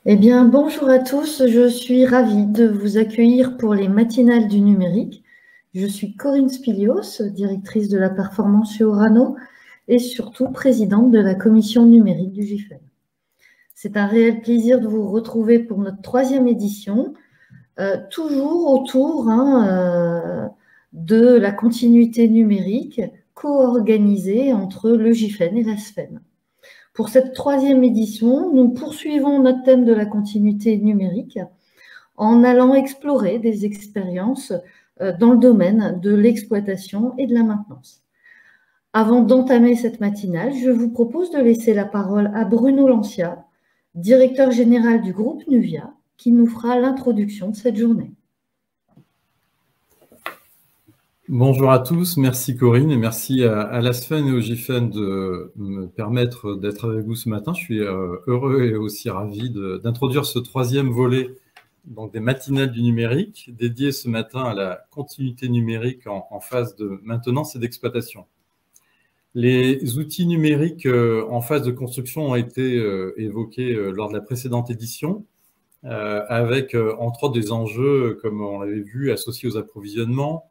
Eh bien, bonjour à tous. Je suis ravie de vous accueillir pour les matinales du numérique. Je suis Corinne Spilios, directrice de la performance chez Orano et surtout présidente de la commission numérique du GIFEN. C'est un réel plaisir de vous retrouver pour notre troisième édition, toujours autour de la continuité numérique co-organisée entre le GIFEN et la SFEN. Pour cette troisième édition, nous poursuivons notre thème de la continuité numérique en allant explorer des expériences dans le domaine de l'exploitation et de la maintenance. Avant d'entamer cette matinale, je vous propose de laisser la parole à Bruno Lancia, directeur général du groupe Nuvia, qui nous fera l'introduction de cette journée. Bonjour à tous, merci Corinne et merci à la SFEN et au GIFEN de me permettre d'être avec vous ce matin. Je suis heureux et aussi ravi d'introduire ce troisième volet donc des matinales du numérique, dédié ce matin à la continuité numérique en phase de maintenance et d'exploitation. Les outils numériques en phase de construction ont été évoqués lors de la précédente édition, avec entre autres des enjeux, comme on l'avait vu, associés aux approvisionnements,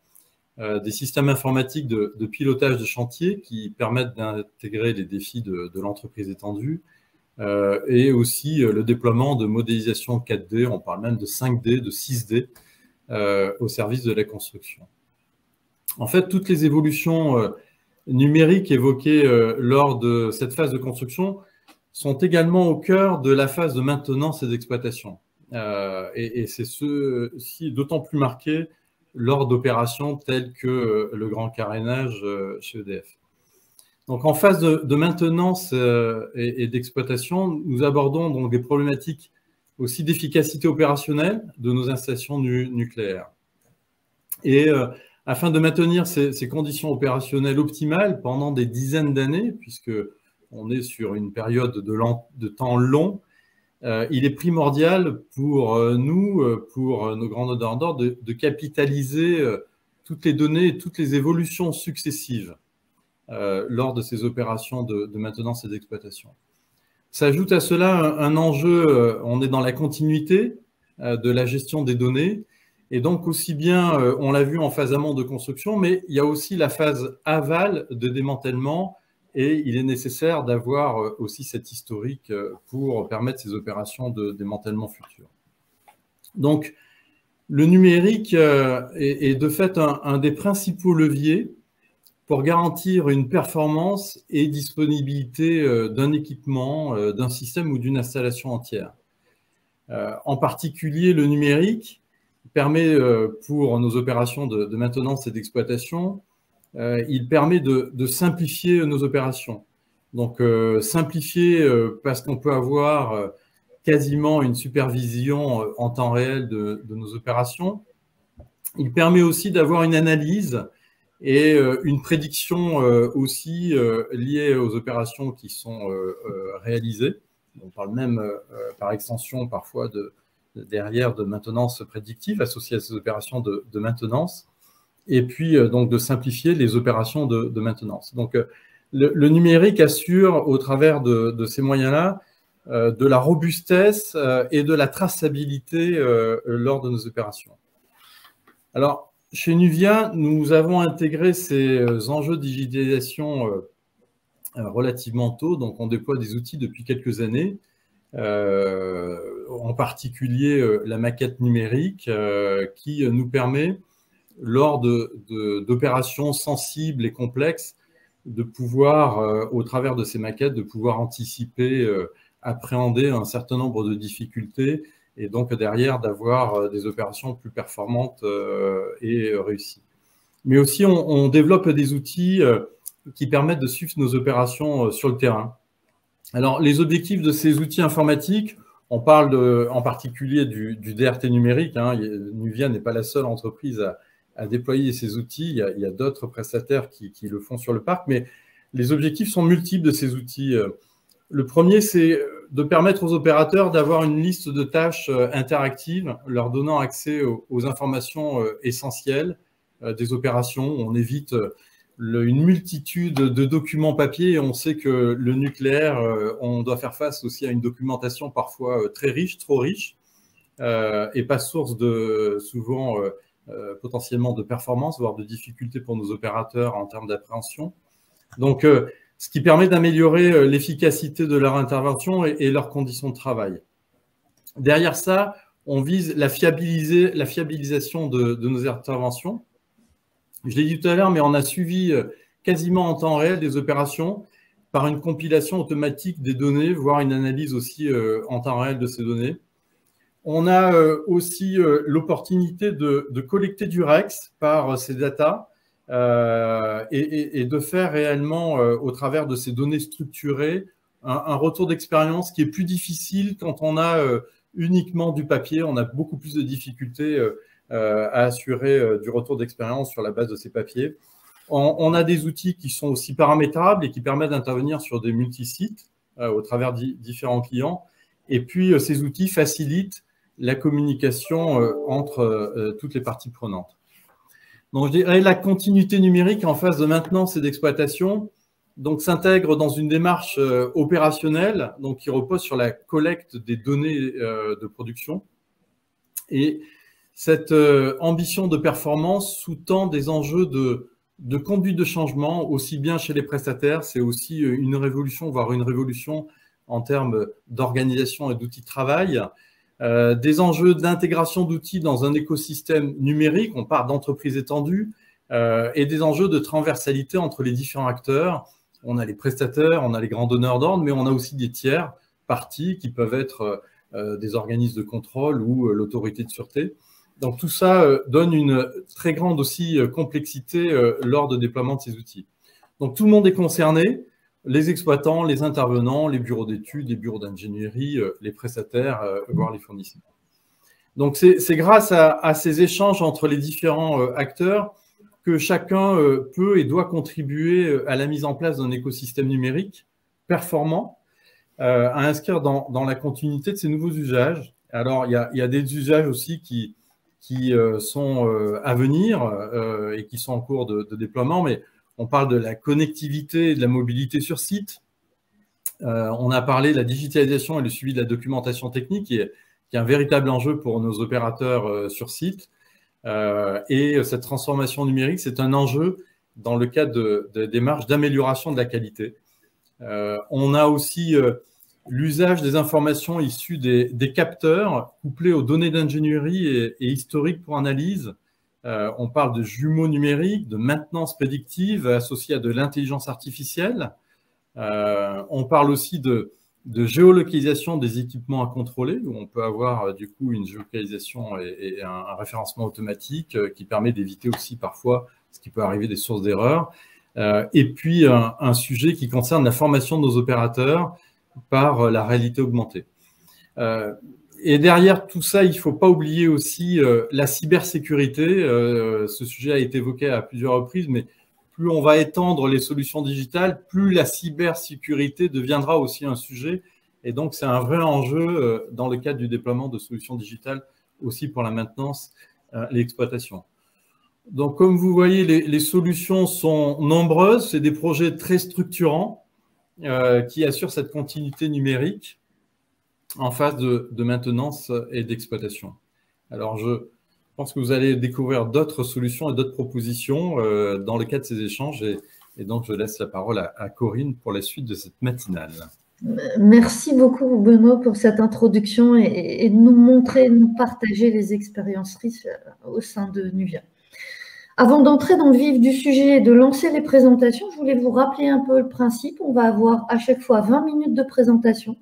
des systèmes informatiques de pilotage de chantier qui permettent d'intégrer les défis de l'entreprise étendue et aussi le déploiement de modélisation 4D, on parle même de 5D, de 6D au service de la construction. En fait, toutes les évolutions numériques évoquées lors de cette phase de construction sont également au cœur de la phase de maintenance et d'exploitation. Et c'est ceci d'autant plus marqué lors d'opérations telles que le grand carénage chez EDF. Donc, en phase de maintenance et d'exploitation, nous abordons donc des problématiques aussi d'efficacité opérationnelle de nos installations nucléaires. Et afin de maintenir ces conditions opérationnelles optimales pendant des dizaines d'années, puisqu'on est sur une période de temps long, il est primordial pour nous, pour nos grands donneurs d'ordre, de capitaliser toutes les données et toutes les évolutions successives lors de ces opérations de maintenance et d'exploitation. S'ajoute à cela un enjeu, on est dans la continuité de la gestion des données, et donc aussi bien, on l'a vu en phase amont de construction, mais il y a aussi la phase aval de démantèlement. Et il est nécessaire d'avoir aussi cet historique pour permettre ces opérations de démantèlement futur. Donc, le numérique est de fait un des principaux leviers pour garantir une performance et disponibilité d'un équipement, d'un système ou d'une installation entière. En particulier, le numérique permet pour nos opérations de maintenance et d'exploitation il permet de simplifier nos opérations. Donc, simplifier parce qu'on peut avoir quasiment une supervision en temps réel de nos opérations. Il permet aussi d'avoir une analyse et une prédiction aussi liée aux opérations qui sont réalisées. On parle même par extension parfois derrière de maintenance prédictive associée à ces opérations de maintenance. Et puis donc de simplifier les opérations de maintenance. Donc le numérique assure au travers de ces moyens-là de la robustesse et de la traçabilité lors de nos opérations. Alors, chez Nuvia, nous avons intégré ces enjeux de digitalisation relativement tôt, donc on déploie des outils depuis quelques années, en particulier la maquette numérique qui nous permet lors d'opérations sensibles et complexes, de pouvoir, au travers de ces maquettes, de pouvoir anticiper, appréhender un certain nombre de difficultés et donc derrière d'avoir des opérations plus performantes et réussies. Mais aussi, on développe des outils qui permettent de suivre nos opérations sur le terrain. Alors, les objectifs de ces outils informatiques, on parle en particulier du DRT numérique. Nuvia n'est pas la seule entreprise à déployer ces outils. Il y a d'autres prestataires qui le font sur le parc, mais les objectifs sont multiples de ces outils. Le premier, c'est de permettre aux opérateurs d'avoir une liste de tâches interactives, leur donnant accès aux informations essentielles des opérations. On évite une multitude de documents papier. Et on sait que le nucléaire, on doit faire face aussi à une documentation parfois très riche, trop riche, et pas source souvent potentiellement de performance, voire de difficultés pour nos opérateurs en termes d'appréhension. Donc, ce qui permet d'améliorer l'efficacité de leur intervention et leurs conditions de travail. Derrière ça, on vise la fiabilisation de nos interventions. Je l'ai dit tout à l'heure, mais on a suivi quasiment en temps réel des opérations par une compilation automatique des données, voire une analyse aussi en temps réel de ces données. On a aussi l'opportunité de collecter du REX par ces datas et de faire réellement, au travers de ces données structurées, un retour d'expérience qui est plus difficile quand on a uniquement du papier. On a beaucoup plus de difficultés à assurer du retour d'expérience sur la base de ces papiers. On a des outils qui sont aussi paramétrables et qui permettent d'intervenir sur des multisites au travers de différents clients. Et puis, ces outils facilitent la communication entre toutes les parties prenantes. Donc, je dirais la continuité numérique en phase de maintenance et d'exploitation s'intègre dans une démarche opérationnelle qui repose sur la collecte des données de production. Et cette ambition de performance sous-tend des enjeux de conduite de changement, aussi bien chez les prestataires, c'est aussi une révolution, voire une révolution en termes d'organisation et d'outils de travail, des enjeux d'intégration d'outils dans un écosystème numérique, on parle d'entreprises étendues, et des enjeux de transversalité entre les différents acteurs. On a les prestataires, on a les grands donneurs d'ordre, mais on a aussi des tiers parties qui peuvent être des organismes de contrôle ou l'autorité de sûreté. Donc tout ça donne une très grande aussi complexité lors de déploiement de ces outils. Donc tout le monde est concerné, les exploitants, les intervenants, les bureaux d'études, les bureaux d'ingénierie, les prestataires, voire les fournisseurs. Donc c'est grâce à ces échanges entre les différents acteurs que chacun peut et doit contribuer à la mise en place d'un écosystème numérique performant, à inscrire dans la continuité de ces nouveaux usages. Alors, il y a des usages aussi qui sont à venir et qui sont en cours de déploiement, mais on parle de la connectivité et de la mobilité sur site. On a parlé de la digitalisation et le suivi de la documentation technique, qui est un véritable enjeu pour nos opérateurs sur site. Et cette transformation numérique, c'est un enjeu dans le cadre de démarches d'amélioration de la qualité. On a aussi l'usage des informations issues des capteurs couplés aux données d'ingénierie et historiques pour analyse. On parle de jumeaux numériques, de maintenance prédictive associée à de l'intelligence artificielle. On parle aussi de géolocalisation des équipements à contrôler, où on peut avoir du coup une géolocalisation et un référencement automatique qui permet d'éviter aussi parfois ce qui peut arriver des sources d'erreurs. Et puis un sujet qui concerne la formation de nos opérateurs par la réalité augmentée. Et derrière tout ça, il ne faut pas oublier aussi la cybersécurité. Ce sujet a été évoqué à plusieurs reprises, mais plus on va étendre les solutions digitales, plus la cybersécurité deviendra aussi un sujet. Et donc, c'est un vrai enjeu dans le cadre du déploiement de solutions digitales aussi pour la maintenance et l'exploitation. Donc, comme vous voyez, les solutions sont nombreuses. C'est des projets très structurants qui assurent cette continuité numérique en phase de maintenance et d'exploitation. Alors, je pense que vous allez découvrir d'autres solutions et d'autres propositions dans le cadre de ces échanges. Et donc, je laisse la parole à Corinne pour la suite de cette matinale. Merci beaucoup, Benoît, pour cette introduction et de nous montrer, de nous partager les expériences riches au sein de Nuvia. Avant d'entrer dans le vif du sujet et de lancer les présentations, je voulais vous rappeler un peu le principe. On va avoir à chaque fois 20 minutes de présentation.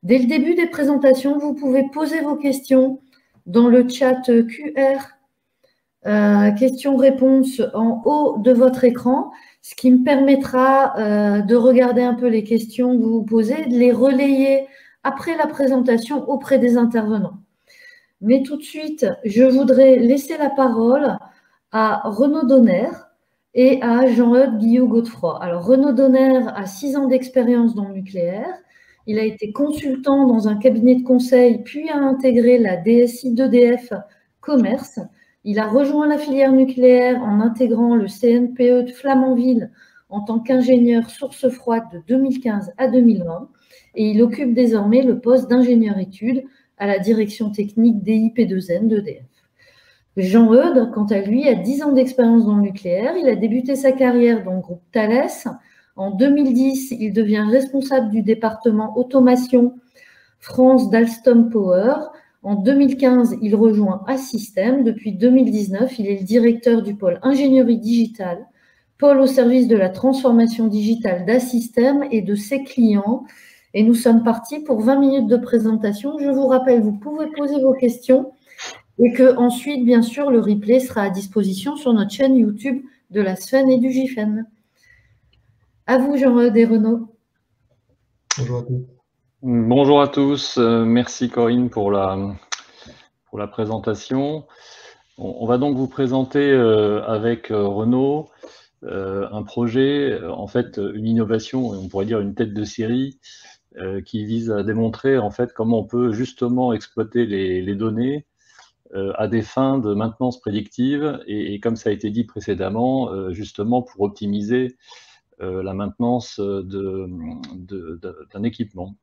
Dès le début des présentations, vous pouvez poser vos questions dans le chat QR, questions-réponses en haut de votre écran, ce qui me permettra de regarder un peu les questions que vous vous posez, de les relayer après la présentation auprès des intervenants. Mais tout de suite, je voudrais laisser la parole à Renaud Donner et à Jean-Eudes Guillot-Godefroy. Alors, Renaud Donner a 6 ans d'expérience dans le nucléaire. Il a été consultant dans un cabinet de conseil, puis a intégré la DSI d'EDF Commerce. Il a rejoint la filière nucléaire en intégrant le CNPE de Flamanville en tant qu'ingénieur source froide de 2015 à 2020 et il occupe désormais le poste d'ingénieur études à la direction technique DIP2N d'EDF. Jean Eudes, quant à lui, a 10 ans d'expérience dans le nucléaire. Il a débuté sa carrière dans le groupe Thales. En 2010, il devient responsable du département automation France d'Alstom Power. En 2015, il rejoint Assystem. Depuis 2019, il est le directeur du pôle ingénierie digitale, pôle au service de la transformation digitale d'Assystem et de ses clients. Et nous sommes partis pour 20 minutes de présentation. Je vous rappelle, vous pouvez poser vos questions et que ensuite, bien sûr, le replay sera à disposition sur notre chaîne YouTube de la SFEN et du GIFEN. À vous, Jean-Eudes et Renaud. Bonjour à tous. Bonjour à tous. Merci Corinne pour la présentation. On va donc vous présenter avec Renaud un projet, en fait une innovation, on pourrait dire une tête de série, qui vise à démontrer en fait comment on peut justement exploiter les données à des fins de maintenance prédictive et comme ça a été dit précédemment, justement pour optimiser la maintenance d'un équipement.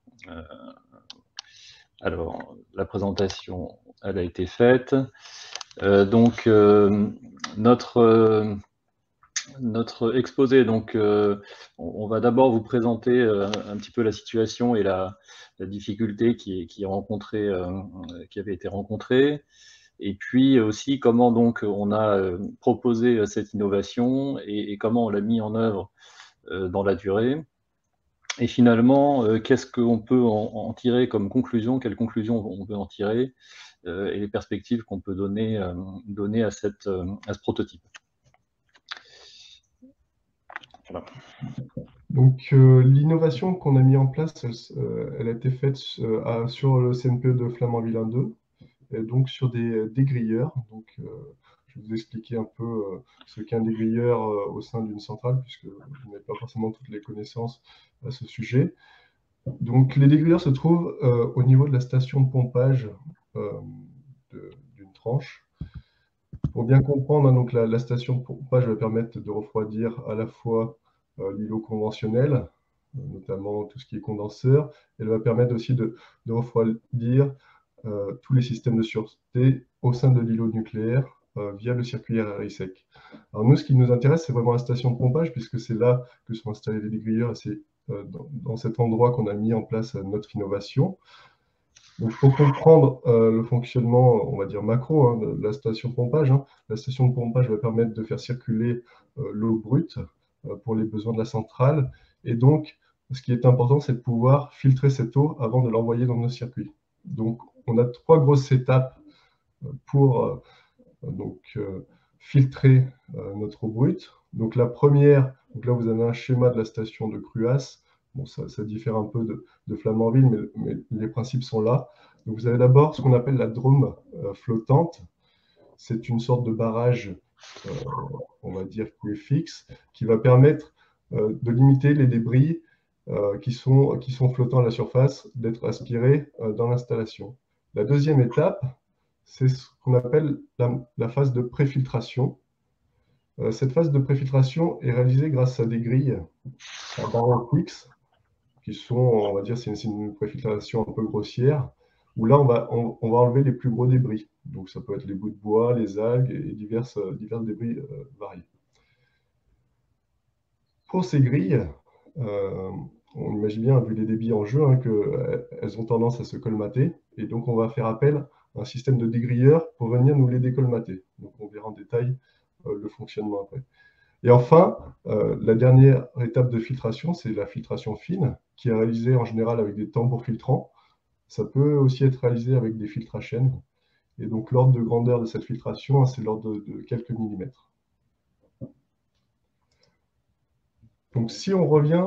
Alors, la présentation, elle a été faite. Donc, notre exposé, donc, on va d'abord vous présenter un petit peu la situation et la difficulté qui avait été rencontrée. Et puis aussi comment donc on a proposé cette innovation et comment on l'a mis en œuvre dans la durée. Et finalement, qu'est-ce qu'on peut en tirer comme conclusion, quelles conclusions on peut en tirer et les perspectives qu'on peut donner à ce prototype. Voilà. Donc, l'innovation qu'on a mis en place, elle a été faite sur le CNPE de Flamanville 1-2, et donc sur des dégrilleurs. Donc, je vais vous expliquer un peu ce qu'est un dégrilleur au sein d'une centrale, puisque vous n'avez pas forcément toutes les connaissances à ce sujet. Donc, les dégrilleurs se trouvent au niveau de la station de pompage d'une tranche. Pour bien comprendre, donc, la station de pompage va permettre de refroidir à la fois l'îlot conventionnel, notamment tout ce qui est condenseur. Elle va permettre aussi de refroidir tous les systèmes de sûreté au sein de l'îlot nucléaire via le circuit RRI sec. Alors nous, ce qui nous intéresse, c'est vraiment la station de pompage, puisque c'est là que sont installés les dégrilleurs, et c'est dans cet endroit qu'on a mis en place notre innovation. Donc, pour comprendre le fonctionnement, on va dire macro, hein, de la station de pompage, la station de pompage va permettre de faire circuler l'eau brute pour les besoins de la centrale. Et donc, ce qui est important, c'est de pouvoir filtrer cette eau avant de l'envoyer dans nos circuits. Donc, on a 3 grosses étapes pour filtrer notre eau brute. Donc, la première, donc là, vous avez un schéma de la station de Cruas. Bon, ça diffère un peu de Flamanville, mais les principes sont là. Donc, vous avez d'abord ce qu'on appelle la Drôme flottante. C'est une sorte de barrage, on va dire, qui est fixe, qui va permettre de limiter les débris qui sont flottants à la surface, d'être aspirés dans l'installation. La deuxième étape, c'est ce qu'on appelle la phase de préfiltration. Cette phase de préfiltration est réalisée grâce à des grilles à barreaux fixes, qui sont, on va dire, c'est une préfiltration un peu grossière, où là, on va enlever les plus gros débris. Donc, ça peut être les bouts de bois, les algues et divers débris variés. Pour ces grilles, on imagine bien, vu les débits en jeu, qu'elles ont tendance à se colmater. Et donc, on va faire appel à un système de dégrilleurs pour venir nous les décolmater. Donc, on verra en détail le fonctionnement après. Et enfin, la dernière étape de filtration, c'est la filtration fine, qui est réalisée en général avec des tambours filtrants. Ça peut aussi être réalisé avec des filtres à chaîne. Et donc, l'ordre de grandeur de cette filtration, c'est l'ordre de quelques millimètres. Donc, si on revient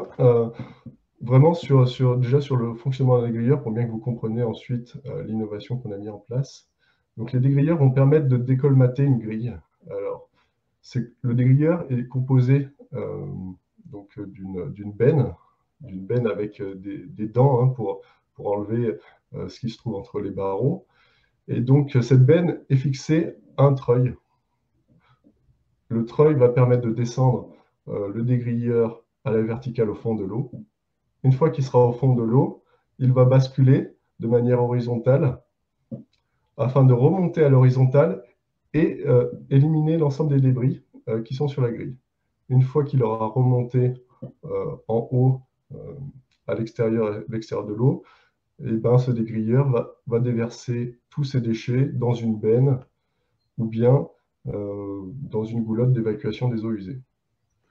vraiment déjà sur le fonctionnement d'un dégrilleur, pour bien que vous compreniez ensuite l'innovation qu'on a mis en place. Donc, les dégrilleurs vont permettre de décolmater une grille. Alors, le dégrilleur est composé d'une benne avec des dents pour enlever ce qui se trouve entre les barreaux. Et donc, cette benne est fixée à un treuil. le treuil va permettre de descendre le dégrilleur à la verticale au fond de l'eau. Une fois qu'il sera au fond de l'eau, il va basculer de manière horizontale afin de remonter à l'horizontale et éliminer l'ensemble des débris qui sont sur la grille. Une fois qu'il aura remonté en haut à l'extérieur de l'eau, et ben, ce dégrilleur va déverser tous ces déchets dans une benne ou bien dans une goulotte d'évacuation des eaux usées.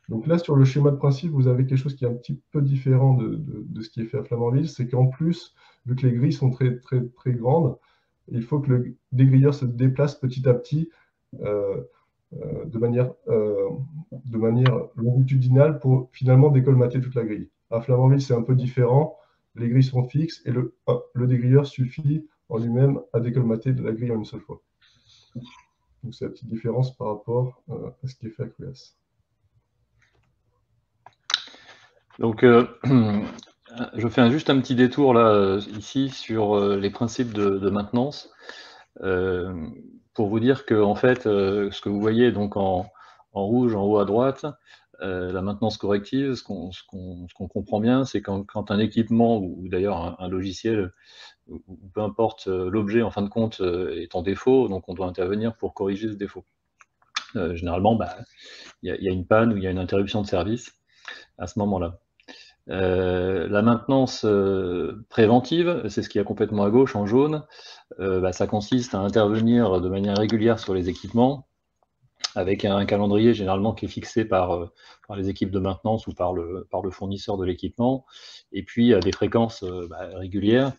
Donc là, sur le schéma de principe, vous avez quelque chose qui est un petit peu différent de ce qui est fait à Flamanville, c'est qu'en plus, vu que les grilles sont très, très, très grandes, il faut que le dégrilleur se déplace petit à petit de manière longitudinale pour finalement décolmater toute la grille. À Flamanville, c'est un peu différent. Les grilles sont fixes et le dégrilleur suffit en lui-même à décolmater de la grille en une seule fois. Donc c'est la petite différence par rapport à ce qui est fait à Cruas. Donc, je fais juste un petit détour là, ici, sur les principes de maintenance, pour vous dire que, en fait, ce que vous voyez donc en rouge, en haut à droite, la maintenance corrective, ce qu'on comprend bien, c'est quand un équipement, ou d'ailleurs un logiciel, ou peu importe l'objet, en fin de compte, est en défaut, donc on doit intervenir pour corriger ce défaut. Généralement, il y a une panne ou il y a une interruption de service à ce moment-là. La maintenance préventive, c'est ce qu'il y a complètement à gauche en jaune, ça consiste à intervenir de manière régulière sur les équipements avec un calendrier généralement qui est fixé par les équipes de maintenance ou par le fournisseur de l'équipement, et puis à des fréquences régulières,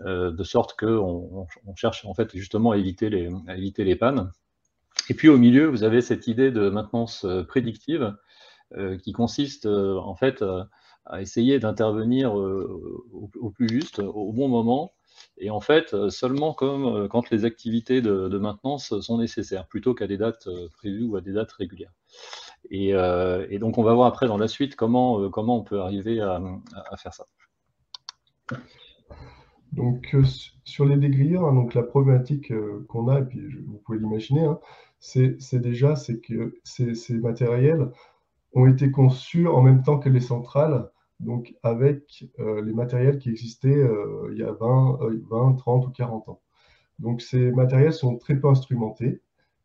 de sorte qu'on cherche en fait justement à éviter les pannes. Et puis au milieu, vous avez cette idée de maintenance prédictive qui consiste en fait à essayer d'intervenir au plus juste, au bon moment, et en fait seulement quand les activités de maintenance sont nécessaires, plutôt qu'à des dates prévues ou à des dates régulières. Et donc on va voir après dans la suite comment on peut arriver à faire ça. Donc sur les dégrilleurs, hein, donc la problématique qu'on a, et puis vous pouvez l'imaginer, hein, c'est que ces matériels ont été conçus en même temps que les centrales, donc avec les matériels qui existaient il y a 20, 30 ou 40 ans. Donc ces matériels sont très peu instrumentés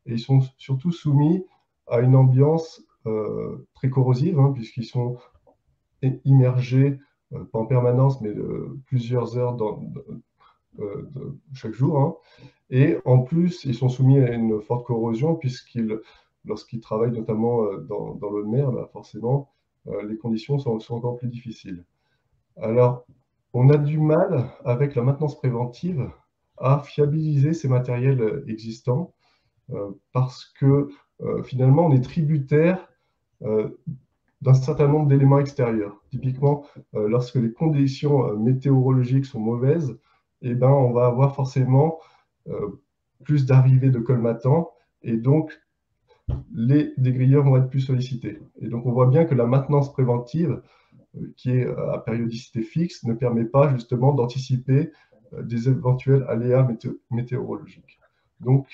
et ils sont surtout soumis à une ambiance très corrosive, hein, puisqu'ils sont immergés, pas en permanence, mais plusieurs heures chaque jour. Hein. Et en plus, ils sont soumis à une forte corrosion, lorsqu'ils travaillent notamment dans l'eau de mer, forcément, les conditions sont encore plus difficiles. Alors, on a du mal, avec la maintenance préventive, à fiabiliser ces matériels existants, parce que finalement, on est tributaire d'un certain nombre d'éléments extérieurs. Typiquement, lorsque les conditions météorologiques sont mauvaises, eh ben, on va avoir forcément plus d'arrivées de colmatants, et donc les dégrilleurs vont être plus sollicités. Et donc on voit bien que la maintenance préventive, qui est à périodicité fixe, ne permet pas justement d'anticiper des éventuels aléas météorologiques. Donc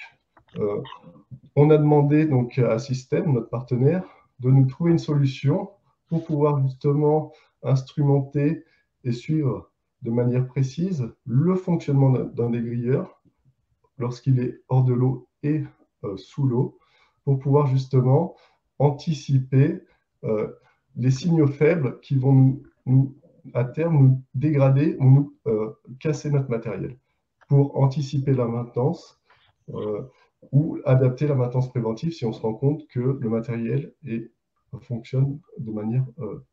on a demandé donc à Système, notre partenaire, de nous trouver une solution pour pouvoir justement instrumenter et suivre de manière précise le fonctionnement d'un dégrilleur lorsqu'il est hors de l'eau et sous l'eau, pour pouvoir justement anticiper les signaux faibles qui vont à terme nous dégrader ou nous casser notre matériel, pour anticiper la maintenance ou adapter la maintenance préventive si on se rend compte que le matériel fonctionne de manière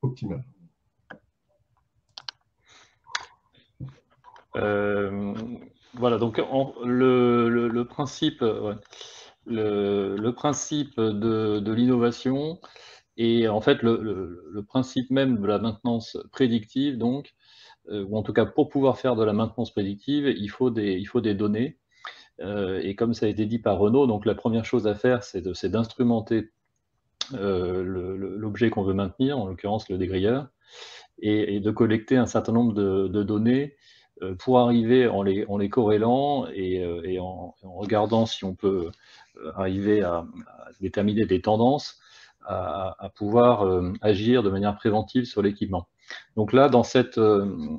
optimale. Voilà, donc le principe, le principe de l'innovation et en fait le principe même de la maintenance prédictive, donc, ou en tout cas pour pouvoir faire de la maintenance prédictive, il faut des données. Et comme ça a été dit par Renaud, donc la première chose à faire, c'est d'instrumenter l'objet qu'on veut maintenir, en l'occurrence le dégrilleur, et de collecter un certain nombre de données pour arriver en les corrélant et en regardant si on peut arriver à déterminer des tendances, à pouvoir agir de manière préventive sur l'équipement. Donc là,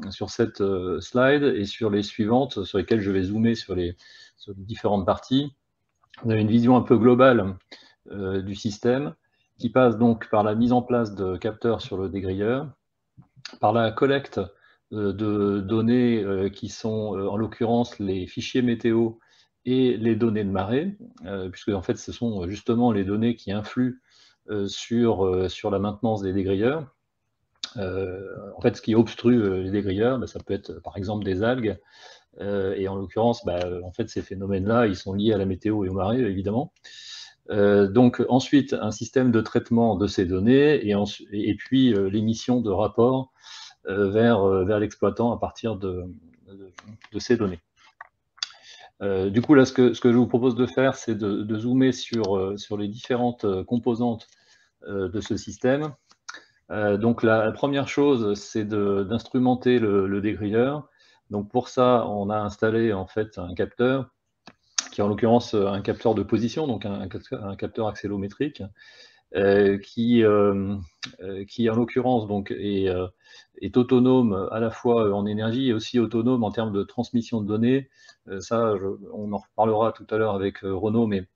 sur cette slide et sur les suivantes, sur lesquelles je vais zoomer sur les différentes parties, on a une vision un peu globale du système qui passe donc par la mise en place de capteurs sur le dégrilleur, par la collecte de données qui sont en l'occurrence les fichiers météo et les données de marée, puisque en fait ce sont justement les données qui influent sur la maintenance des dégrilleurs. En fait, ce qui obstrue les dégrilleurs, ça peut être par exemple des algues, et en l'occurrence, en fait, ces phénomènes-là, ils sont liés à la météo et aux marées, évidemment. Donc ensuite, un système de traitement de ces données, et puis l'émission de rapports vers l'exploitant à partir de ces données. Du coup, là, ce que je vous propose de faire, c'est de zoomer sur les différentes composantes de ce système. Donc la première chose, c'est d'instrumenter le dégrilleur. Donc pour ça, on a installé en fait un capteur, qui est en l'occurrence un capteur de position, donc un capteur accélométrique, qui en l'occurrence donc est autonome à la fois en énergie et aussi autonome en termes de transmission de données. On en reparlera tout à l'heure avec Renaud, mais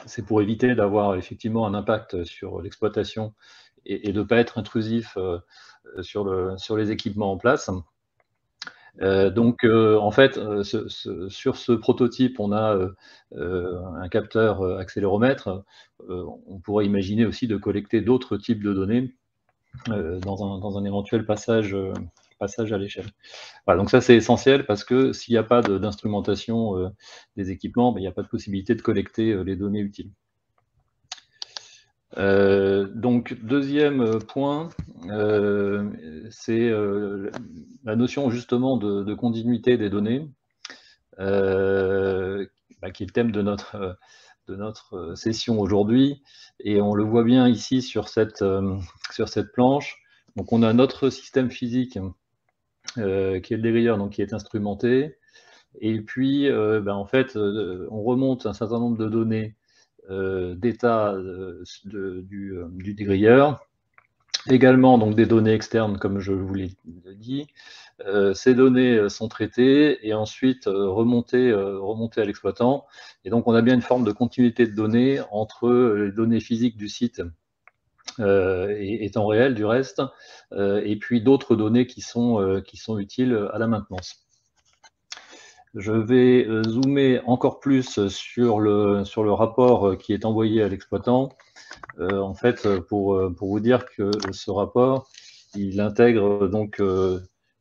c'est pour éviter d'avoir effectivement un impact sur l'exploitation et de ne pas être intrusif sur les équipements en place. En fait, sur ce prototype, on a un capteur accéléromètre. On pourrait imaginer aussi de collecter d'autres types de données dans un éventuel passage à l'échelle. Voilà, donc ça, c'est essentiel parce que s'il n'y a pas d'instrumentation des équipements, il n'y a pas de possibilité de collecter les données utiles. Donc, deuxième point, c'est la notion justement de continuité des données, qui est le thème de notre session aujourd'hui. Et on le voit bien ici sur cette planche. Donc, on a notre système physique qui est le dégrilleur, donc qui est instrumenté. Et puis, en fait, on remonte un certain nombre de données d'état du dégrilleur, également donc des données externes comme je vous l'ai dit. Ces données sont traitées et ensuite remontées à l'exploitant, et donc on a bien une forme de continuité de données entre les données physiques du site et temps réel du reste, et puis d'autres données qui sont utiles à la maintenance. Je vais zoomer encore plus sur le rapport qui est envoyé à l'exploitant. En fait, pour vous dire que ce rapport, il intègre donc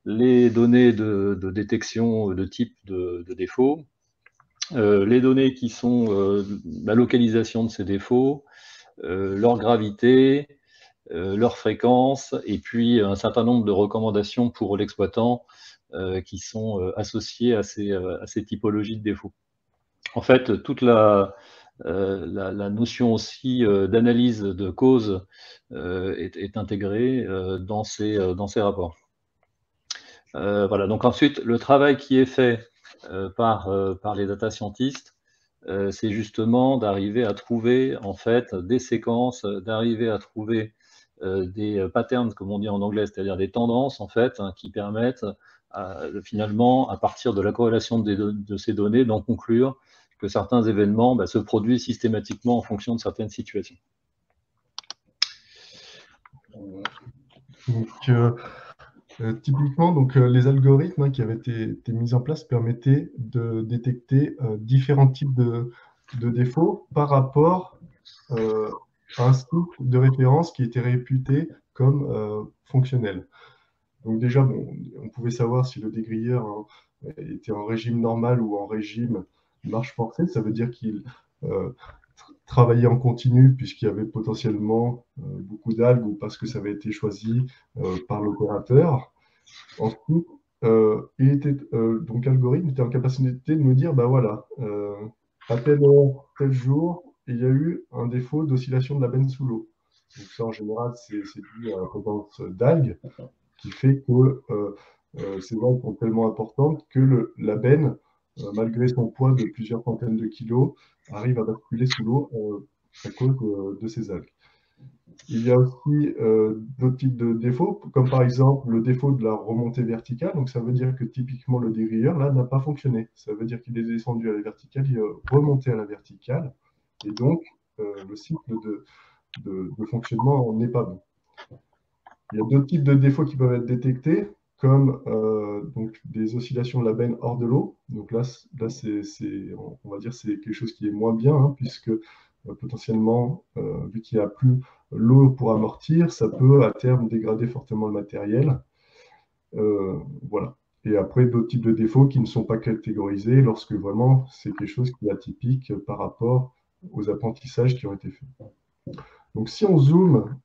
les données de détection de type de défaut, les données qui sont la localisation de ces défauts, leur gravité, leur fréquence, et puis un certain nombre de recommandations pour l'exploitant qui sont associées à ces typologies de défauts. En fait, toute la notion aussi d'analyse de cause est intégrée dans ces rapports. Voilà, donc ensuite, le travail qui est fait par les data scientists, c'est justement d'arriver à trouver en fait des séquences, d'arriver à trouver des patterns, comme on dit en anglais, c'est-à-dire des tendances en fait, qui permettent finalement, à partir de la corrélation de ces données, d'en conclure que certains événements se produisent systématiquement en fonction de certaines situations. Donc, typiquement, les algorithmes qui avaient été mis en place permettaient de détecter différents types de défauts par rapport à un site de référence qui était réputé comme fonctionnel. Donc déjà, on pouvait savoir si le dégrilleur était en régime normal ou en régime marche forcée. Ça veut dire qu'il travaillait en continu puisqu'il y avait potentiellement beaucoup d'algues ou parce que ça avait été choisi par l'opérateur. Ensuite, l'algorithme était en capacité de me dire, voilà, à telle heure, tel jour, il y a eu un défaut d'oscillation de la benne sous l'eau. Donc ça, en général, c'est dû à la présence d'algues, qui fait que ces algues sont tellement importantes que la benne malgré son poids de plusieurs centaines de kilos, arrive à basculer sous l'eau à cause de ces algues. Il y a aussi d'autres types de défauts, comme par exemple le défaut de la remontée verticale. Donc ça veut dire que typiquement le dégrilleur là n'a pas fonctionné. Ça veut dire qu'il est descendu à la verticale, il est remonté à la verticale, et donc le cycle de fonctionnement n'est pas bon. Il y a d'autres types de défauts qui peuvent être détectés, comme donc des oscillations de la benne hors de l'eau. Donc là on va dire c'est quelque chose qui est moins bien, hein, puisque potentiellement, vu qu'il n'y a plus l'eau pour amortir, ça peut à terme dégrader fortement le matériel. Voilà. Et après, d'autres types de défauts qui ne sont pas catégorisés lorsque vraiment c'est quelque chose qui est atypique par rapport aux apprentissages qui ont été faits. Donc si on zoome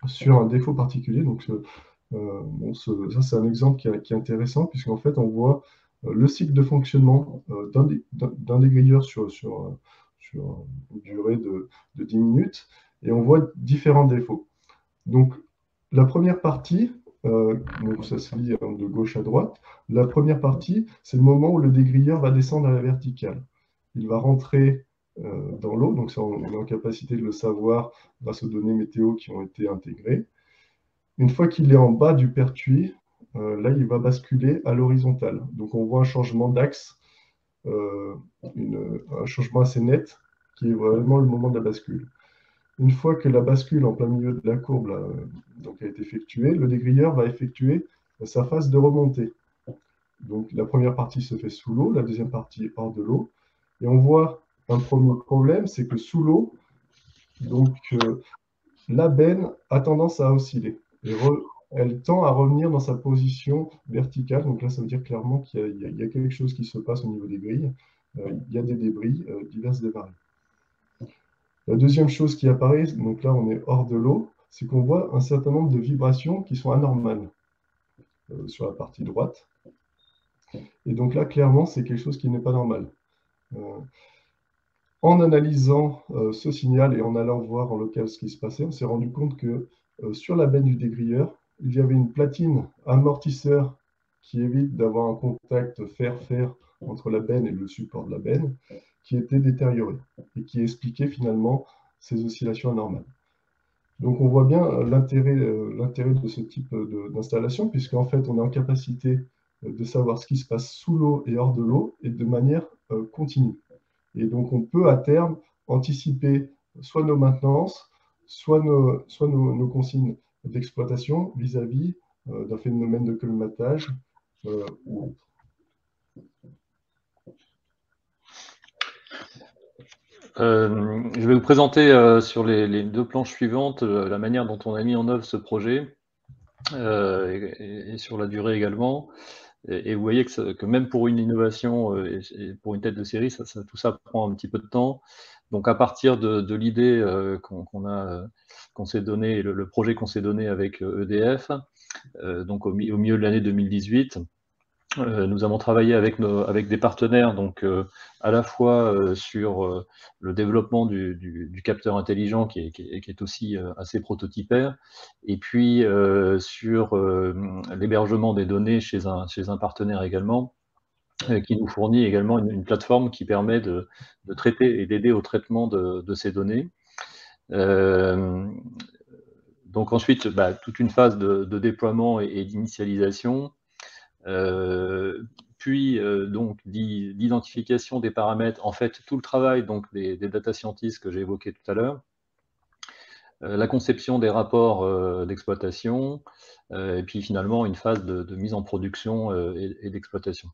sur un défaut particulier, donc ça c'est un exemple qui est intéressant, puisqu'en fait on voit le cycle de fonctionnement d'un dégrilleur sur une durée de 10 minutes, et on voit différents défauts. Donc la première partie, donc ça se lit de gauche à droite, la première partie, c'est le moment où le dégrilleur va descendre à la verticale. Il va rentrer dans l'eau, donc ça on est en capacité de le savoir grâce aux données météo qui ont été intégrées. Une fois qu'il est en bas du pertuis, là il va basculer à l'horizontale. Donc on voit un changement d'axe, un changement assez net, qui est vraiment le moment de la bascule. Une fois que la bascule en plein milieu de la courbe là, donc, a été effectuée, le dégrilleur va effectuer sa phase de remontée. Donc la première partie se fait sous l'eau, la deuxième partie hors de l'eau. Et on voit un premier problème, c'est que sous l'eau, donc la benne a tendance à osciller. Et elle tend à revenir dans sa position verticale. Donc là, ça veut dire clairement qu'il y a quelque chose qui se passe au niveau des grilles. Il y a des débris divers et variés. La deuxième chose qui apparaît, donc là on est hors de l'eau, c'est qu'on voit un certain nombre de vibrations qui sont anormales sur la partie droite. Et donc là, clairement, c'est quelque chose qui n'est pas normal. En analysant ce signal et en allant voir en local ce qui se passait, on s'est rendu compte que sur la benne du dégrilleur, il y avait une platine amortisseur qui évite d'avoir un contact fer-fer entre la benne et le support de la benne, qui était détériorée et qui expliquait finalement ces oscillations anormales. Donc on voit bien l'intérêt de ce type d'installation, puisqu'en fait on est en capacité de savoir ce qui se passe sous l'eau et hors de l'eau, et de manière continue. Et donc on peut à terme anticiper soit nos maintenances, soit nos consignes d'exploitation vis-à-vis d'un phénomène de colmatage ou autre. Je vais vous présenter sur les deux planches suivantes la manière dont on a mis en œuvre ce projet et sur la durée également. Et vous voyez que même pour une innovation et pour une tête de série, tout ça prend un petit peu de temps. Donc à partir de l'idée qu'on s'est donné, le projet qu'on s'est donné avec EDF, donc au milieu de l'année 2018, nous avons travaillé avec des partenaires, donc à la fois sur le développement du capteur intelligent qui est aussi assez prototypaire, et puis sur l'hébergement des données chez un partenaire également, qui nous fournit également une plateforme qui permet de traiter et d'aider au traitement de ces données. Donc ensuite, toute une phase de déploiement et d'initialisation. Puis donc d'identification des paramètres, en fait tout le travail donc des data scientists que j'ai évoqué tout à l'heure, la conception des rapports d'exploitation, et puis finalement une phase de mise en production et d'exploitation.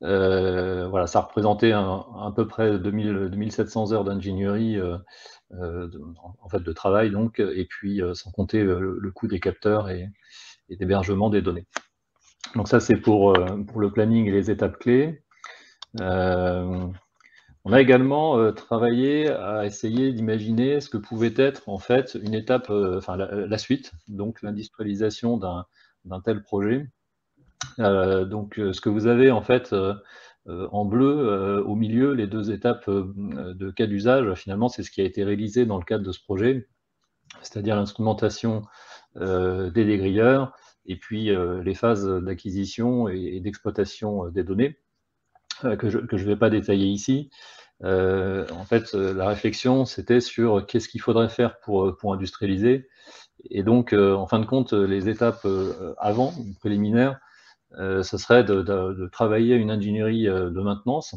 Voilà, ça représentait à peu près 2700 heures d'ingénierie en fait de travail, donc, et puis sans compter le coût des capteurs et d'hébergement des données. Donc ça, c'est pour le planning et les étapes clés. On a également travaillé à essayer d'imaginer ce que pouvait être en fait une étape, la suite, donc l'industrialisation d'un tel projet. Donc ce que vous avez en fait en bleu au milieu, les deux étapes de cas d'usage, finalement, c'est ce qui a été réalisé dans le cadre de ce projet, c'est-à-dire l'instrumentation des dégrilleurs, et puis les phases d'acquisition et d'exploitation des données. que je ne vais pas détailler ici. En fait, la réflexion, c'était sur qu'est-ce qu'il faudrait faire pour industrialiser. Et donc, en fin de compte, les étapes avant, préliminaires, ce serait de travailler une ingénierie de maintenance,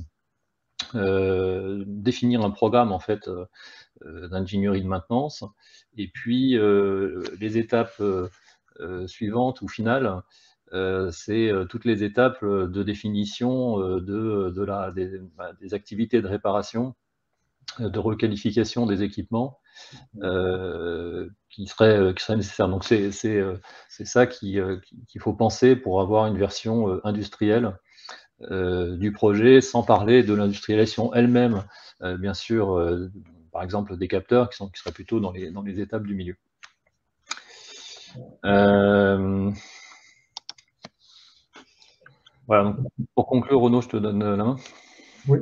définir un programme en fait d'ingénierie de maintenance, et puis les étapes suivantes ou finales, c'est toutes les étapes de définition des activités de réparation, de requalification des équipements qui seraient nécessaires. Donc c'est ça qu'il faut penser pour avoir une version industrielle du projet, sans parler de l'industrialisation elle-même, bien sûr, par exemple des capteurs qui seraient plutôt dans les étapes du milieu. Voilà, donc pour conclure, Renaud, je te donne la main. Oui.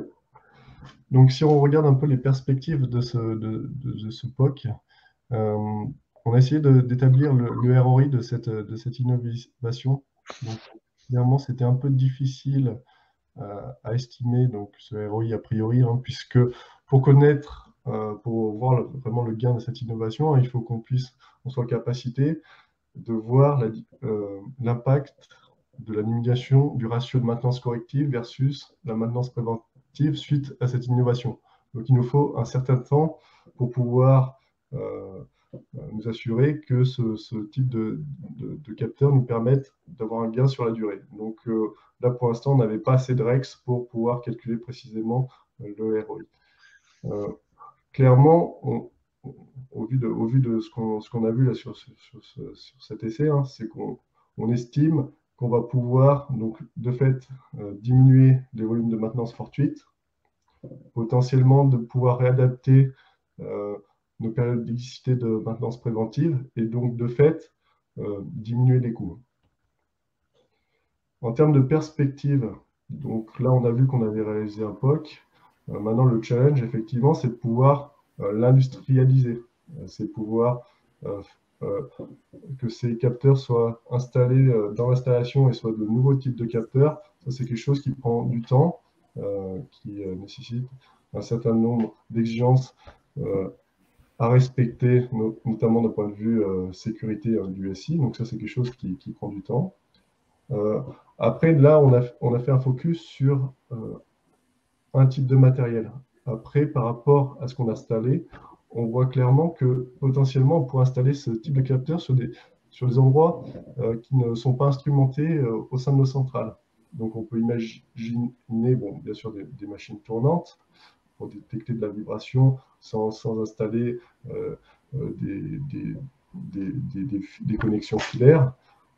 Donc, si on regarde un peu les perspectives de ce POC, on a essayé d'établir le ROI de cette innovation. Donc, finalement, c'était un peu difficile à estimer donc, ce ROI a priori, hein, puisque pour connaître, pour voir vraiment le gain de cette innovation, hein, il faut qu'on soit en capacité de voir l'impact de la limitation du ratio de maintenance corrective versus la maintenance préventive suite à cette innovation. Donc il nous faut un certain temps pour pouvoir nous assurer que ce type de capteur nous permette d'avoir un gain sur la durée. Donc là, pour l'instant, on n'avait pas assez de REX pour pouvoir calculer précisément le ROI. Clairement, au vu de ce qu'on a vu là sur cet essai, hein, c'est qu'on estime qu'on va pouvoir, donc, de fait, diminuer les volumes de maintenance fortuite, potentiellement de pouvoir réadapter nos périodes d'hélicité de maintenance préventive et donc, de fait, diminuer les coûts. En termes de perspective, donc là, on a vu qu'on avait réalisé un POC. Maintenant, le challenge, effectivement, c'est de pouvoir l'industrialiser. C'est pouvoir que ces capteurs soient installés dans l'installation et soient de nouveaux types de capteurs. Ça, c'est quelque chose qui prend du temps, qui nécessite un certain nombre d'exigences à respecter, notamment d'un point de vue sécurité du SI. Donc ça, c'est quelque chose qui prend du temps. Après, là, on a fait un focus sur un type de matériel. Après, par rapport à ce qu'on a installé, on voit clairement que potentiellement, on pourrait installer ce type de capteur sur des endroits qui ne sont pas instrumentés au sein de nos centrales. Donc, on peut imaginer, bon, bien sûr, des machines tournantes pour détecter de la vibration sans installer des connexions filaires.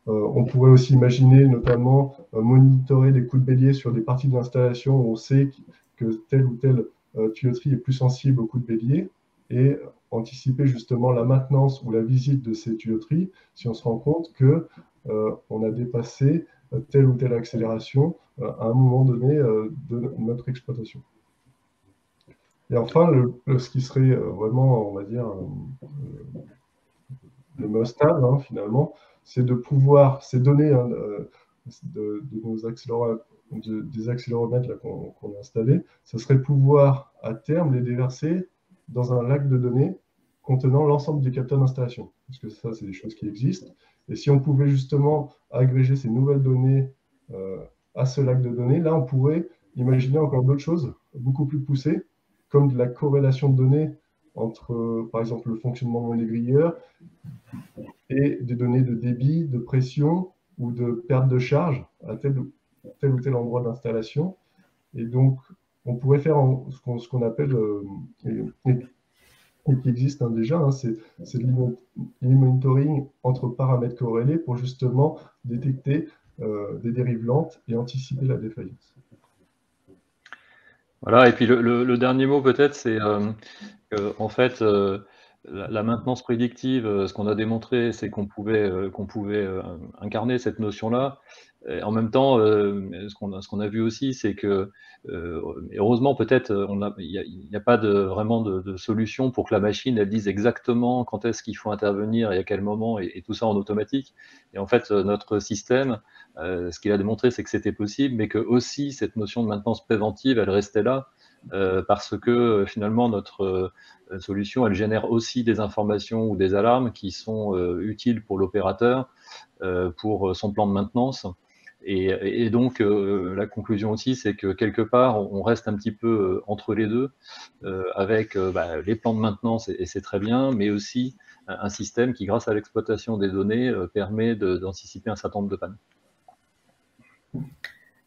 On pourrait aussi imaginer notamment monitorer les coups de bélier sur des parties de l'installation où on sait que telle ou telle tuyauterie est plus sensible aux coups de bélier et anticiper justement la maintenance ou la visite de ces tuyauteries si on se rend compte qu'on a dépassé telle ou telle accélération à un moment donné de notre exploitation. Et enfin, ce qui serait vraiment, on va dire, le must-have, hein, finalement, c'est de pouvoir, ces données hein, de nos des accéléromètres qu'on a installés, ce serait pouvoir à terme les déverser dans un lac de données contenant l'ensemble des capteurs d'installation. Parce que ça, c'est des choses qui existent. Et si on pouvait justement agréger ces nouvelles données à ce lac de données, là, on pourrait imaginer encore d'autres choses beaucoup plus poussées, comme de la corrélation de données entre, par exemple, le fonctionnement des grilleurs et des données de débit, de pression ou de perte de charge à tel ou tel endroit d'installation. Et donc, on pourrait faire ce qu'on appelle, et qui existe hein, déjà, hein, c'est l'e-monitoring entre paramètres corrélés pour justement détecter des dérives lentes et anticiper la défaillance. Voilà, et puis le dernier mot peut-être, c'est qu'en fait, la maintenance prédictive, ce qu'on a démontré, c'est qu'on pouvait incarner cette notion-là. En même temps, ce qu'on a vu aussi, c'est que, heureusement, peut-être, il n'y a pas vraiment de solution pour que la machine, elle dise exactement quand est-ce qu'il faut intervenir et à quel moment, et tout ça en automatique. Et en fait, notre système, ce qu'il a démontré, c'est que c'était possible, mais que aussi cette notion de maintenance préventive, elle restait là, parce que finalement, notre solution, elle génère aussi des informations ou des alarmes qui sont utiles pour l'opérateur, pour son plan de maintenance. Et donc, la conclusion aussi, c'est que quelque part, on reste un petit peu entre les deux, avec les plans de maintenance, et c'est très bien, mais aussi un système qui, grâce à l'exploitation des données, permet d'anticiper un certain nombre de pannes.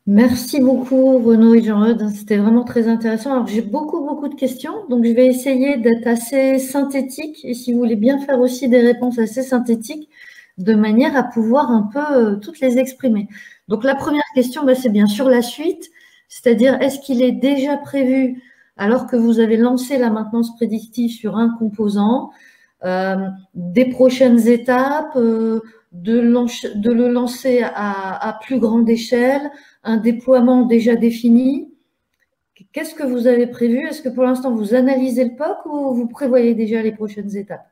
Merci beaucoup Renaud et Jean-Eudes, c'était vraiment très intéressant. Alors j'ai beaucoup de questions, donc je vais essayer d'être assez synthétique et si vous voulez bien faire aussi des réponses assez synthétiques de manière à pouvoir un peu toutes les exprimer. Donc la première question, c'est bien sûr la suite, c'est-à-dire est-ce qu'il est déjà prévu, alors que vous avez lancé la maintenance prédictive sur un composant, des prochaines étapes, de le lancer à plus grande échelle, un déploiement déjà défini. Qu'est-ce que vous avez prévu? Est-ce que pour l'instant, vous analysez le POC ou vous prévoyez déjà les prochaines étapes?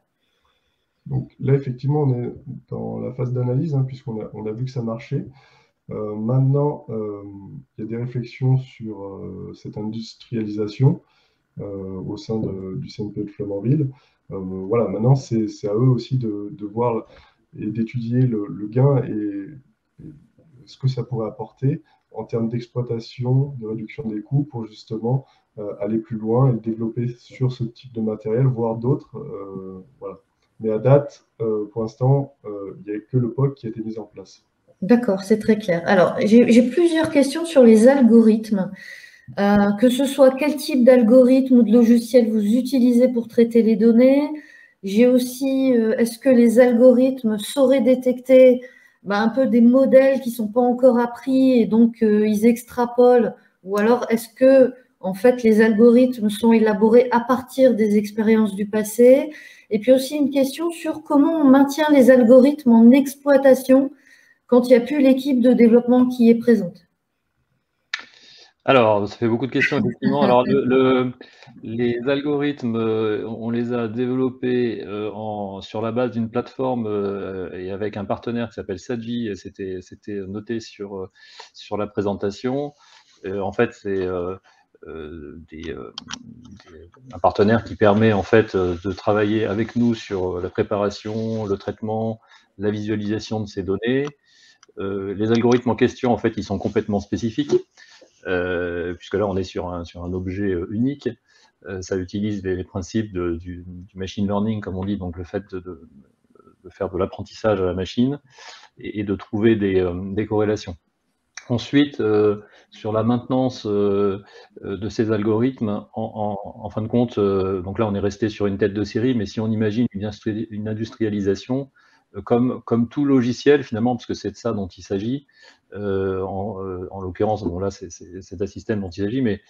Donc là, effectivement, on est dans la phase d'analyse, puisqu'on a vu que ça marchait. Maintenant, il y a des réflexions sur cette industrialisation au sein du CNP de Flamanville. Voilà, maintenant, c'est à eux aussi de voir et d'étudier le gain et ce que ça pourrait apporter en termes d'exploitation, de réduction des coûts pour justement aller plus loin et développer sur ce type de matériel, voire d'autres. Voilà. Mais à date, pour l'instant, il n'y a que le POC qui a été mis en place. D'accord, c'est très clair. Alors, j'ai plusieurs questions sur les algorithmes. Que ce soit quel type d'algorithme ou de logiciel vous utilisez pour traiter les données. J'ai aussi, est-ce que les algorithmes sauraient détecter un peu des modèles qui ne sont pas encore appris et donc ils extrapolent, ou alors est-ce que en fait les algorithmes sont élaborés à partir des expériences du passé? Et puis aussi une question sur comment on maintient les algorithmes en exploitation quand il n'y a plus l'équipe de développement qui est présente. Alors, ça fait beaucoup de questions, effectivement. Alors, les algorithmes, on les a développés sur la base d'une plateforme et avec un partenaire qui s'appelle Sadji, et c'était noté sur la présentation. En fait, c'est un partenaire qui permet en fait de travailler avec nous sur la préparation, le traitement, la visualisation de ces données. Les algorithmes en question, en fait, ils sont complètement spécifiques. Puisque là on est sur un objet unique, ça utilise les principes du machine learning, comme on dit, donc le fait de faire de l'apprentissage à la machine et de trouver des corrélations. Ensuite, sur la maintenance de ces algorithmes, en fin de compte, donc là on est resté sur une tête de série, mais si on imagine une industrialisation, comme tout logiciel finalement, parce que c'est de ça dont il s'agit, en l'occurrence, bon là c'est un système dont il s'agit, mais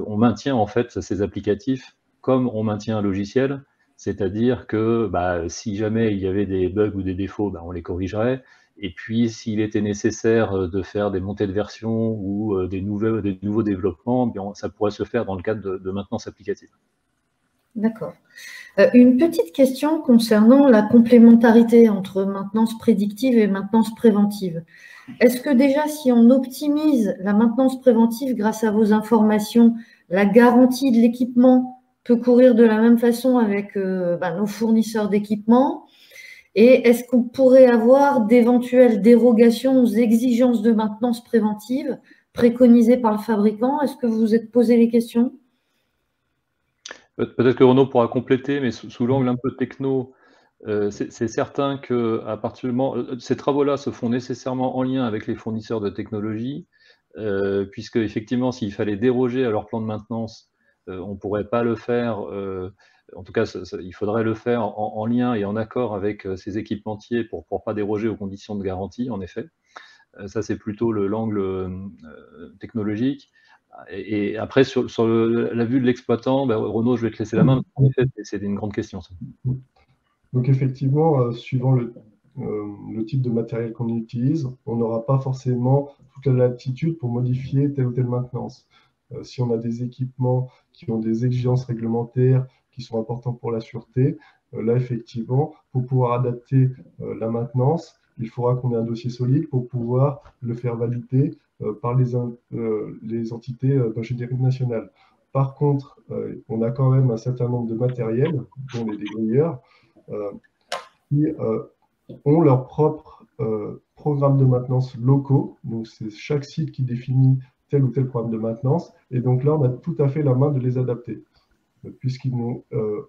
on maintient en fait ces applicatifs comme on maintient un logiciel, c'est-à-dire que si jamais il y avait des bugs ou des défauts, on les corrigerait. Et puis, s'il était nécessaire de faire des montées de version ou des nouveaux développements, bien, ça pourrait se faire dans le cadre de maintenance applicative. D'accord. Une petite question concernant la complémentarité entre maintenance prédictive et maintenance préventive. Est-ce que déjà, si on optimise la maintenance préventive grâce à vos informations, la garantie de l'équipement peut courir de la même façon avec nos fournisseurs d'équipement? Et est-ce qu'on pourrait avoir d'éventuelles dérogations aux exigences de maintenance préventive préconisées par le fabricant? Est-ce que vous vous êtes posé les questions? Peut-être que Renaud pourra compléter, mais sous l'angle un peu techno, c'est certain qu'à partir du moment, ces travaux-là se font nécessairement en lien avec les fournisseurs de technologie, puisque effectivement, s'il fallait déroger à leur plan de maintenance, on ne pourrait pas le faire. En tout cas, il faudrait le faire en lien et en accord avec ces équipementiers pour ne pas déroger aux conditions de garantie, en effet. Ça, c'est plutôt l'angle technologique. Et après, sur la vue de l'exploitant, Renaud, je vais te laisser la main. En effet, c'est une grande question, ça. Donc effectivement, suivant le type de matériel qu'on utilise, on n'aura pas forcément toute la latitude pour modifier telle ou telle maintenance. Si on a des équipements qui ont des exigences réglementaires qui sont importantes pour la sûreté, là effectivement, pour pouvoir adapter la maintenance, il faudra qu'on ait un dossier solide pour pouvoir le faire valider par les entités d'ingénierie nationale. Par contre, on a quand même un certain nombre de matériels, dont les dégrilleurs, qui ont leur propre programme de maintenance locaux. Donc, c'est chaque site qui définit tel ou tel programme de maintenance. Et donc là, on a tout à fait la main de les adapter, puisqu'ils n'ont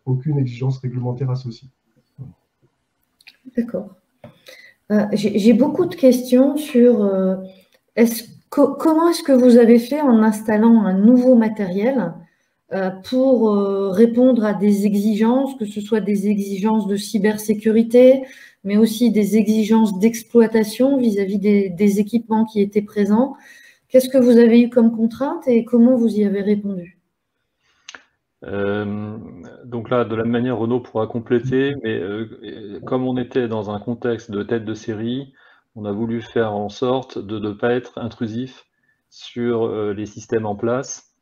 aucune exigence réglementaire associée. D'accord. J'ai beaucoup de questions sur comment est-ce que vous avez fait en installant un nouveau matériel pour répondre à des exigences, que ce soit des exigences de cybersécurité, mais aussi des exigences d'exploitation vis-à-vis des équipements qui étaient présents. Qu'est-ce que vous avez eu comme contrainte et comment vous y avez répondu? Donc là, de la même manière, Renaud pourra compléter, mais comme on était dans un contexte de tête de série, on a voulu faire en sorte de ne pas être intrusif sur les systèmes en place.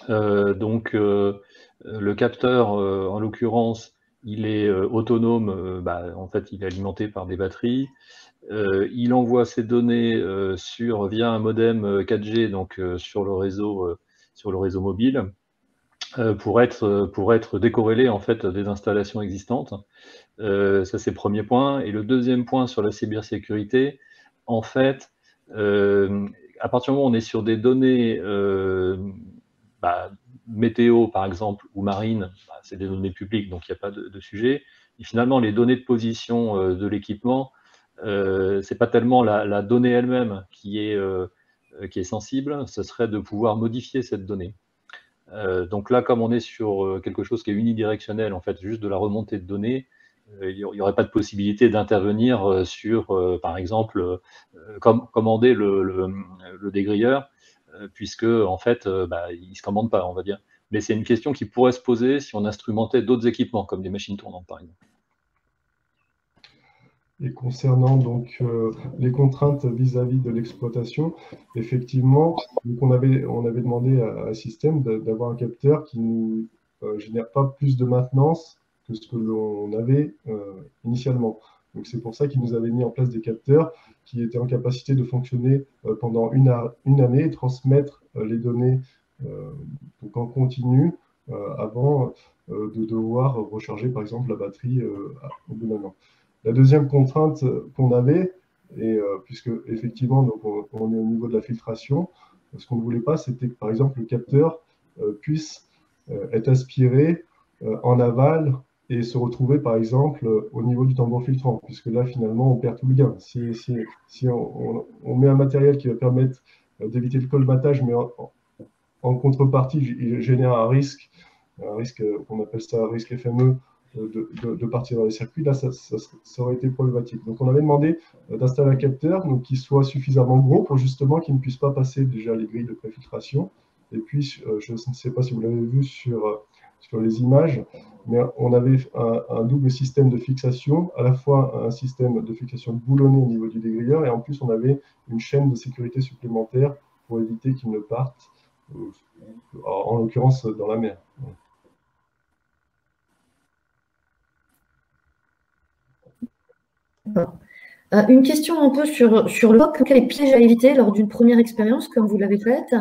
Donc, le capteur, en l'occurrence, il est autonome, en fait, il est alimenté par des batteries. Il envoie ses données via un modem 4G, donc sur le réseau mobile, pour être décorrélé en fait des installations existantes. Ça, c'est le premier point. Et le deuxième point sur la cybersécurité, en fait, à partir du moment où on est sur des données météo, par exemple, ou marine, c'est des données publiques, donc il n'y a pas de sujet. Et finalement, les données de position de l'équipement, c'est pas tellement la donnée elle-même qui est sensible, ce serait de pouvoir modifier cette donnée. Donc là, comme on est sur quelque chose qui est unidirectionnel, en fait, juste de la remontée de données, il n'y aurait pas de possibilité d'intervenir sur, par exemple, commander le dégrilleur, puisque en fait, il ne se commande pas, on va dire. Mais c'est une question qui pourrait se poser si on instrumentait d'autres équipements, comme des machines tournantes, par exemple. Et concernant donc les contraintes vis-à-vis de l'exploitation, effectivement, donc on avait demandé à Système d'avoir un capteur qui ne génère pas plus de maintenance que ce que l'on avait initialement. Donc c'est pour ça qu'ils nous avaient mis en place des capteurs qui étaient en capacité de fonctionner pendant une année et transmettre les données donc en continu avant de devoir recharger par exemple la batterie au bout d'un an. La deuxième contrainte qu'on avait, et puisque effectivement donc on est au niveau de la filtration, ce qu'on ne voulait pas, c'était que par exemple le capteur puisse être aspiré en aval et se retrouver par exemple au niveau du tambour filtrant, puisque là finalement on perd tout le gain. Si on met un matériel qui va permettre d'éviter le colmatage, mais en contrepartie il génère un risque qu'on appelle ça un risque FME, de partir dans les circuits, là, ça aurait été problématique. Donc, on avait demandé d'installer un capteur donc, qui soit suffisamment gros pour justement qu'il ne puisse pas passer déjà les grilles de préfiltration. Et puis, je ne sais pas si vous l'avez vu sur les images, mais on avait un double système de fixation, à la fois un système de fixation boulonné au niveau du dégrilleur, et en plus, on avait une chaîne de sécurité supplémentaire pour éviter qu'il ne parte, en l'occurrence, dans la mer. Une question un peu sur le POC. Quels pièges à éviter lors d'une première expérience, comme vous l'avez faite?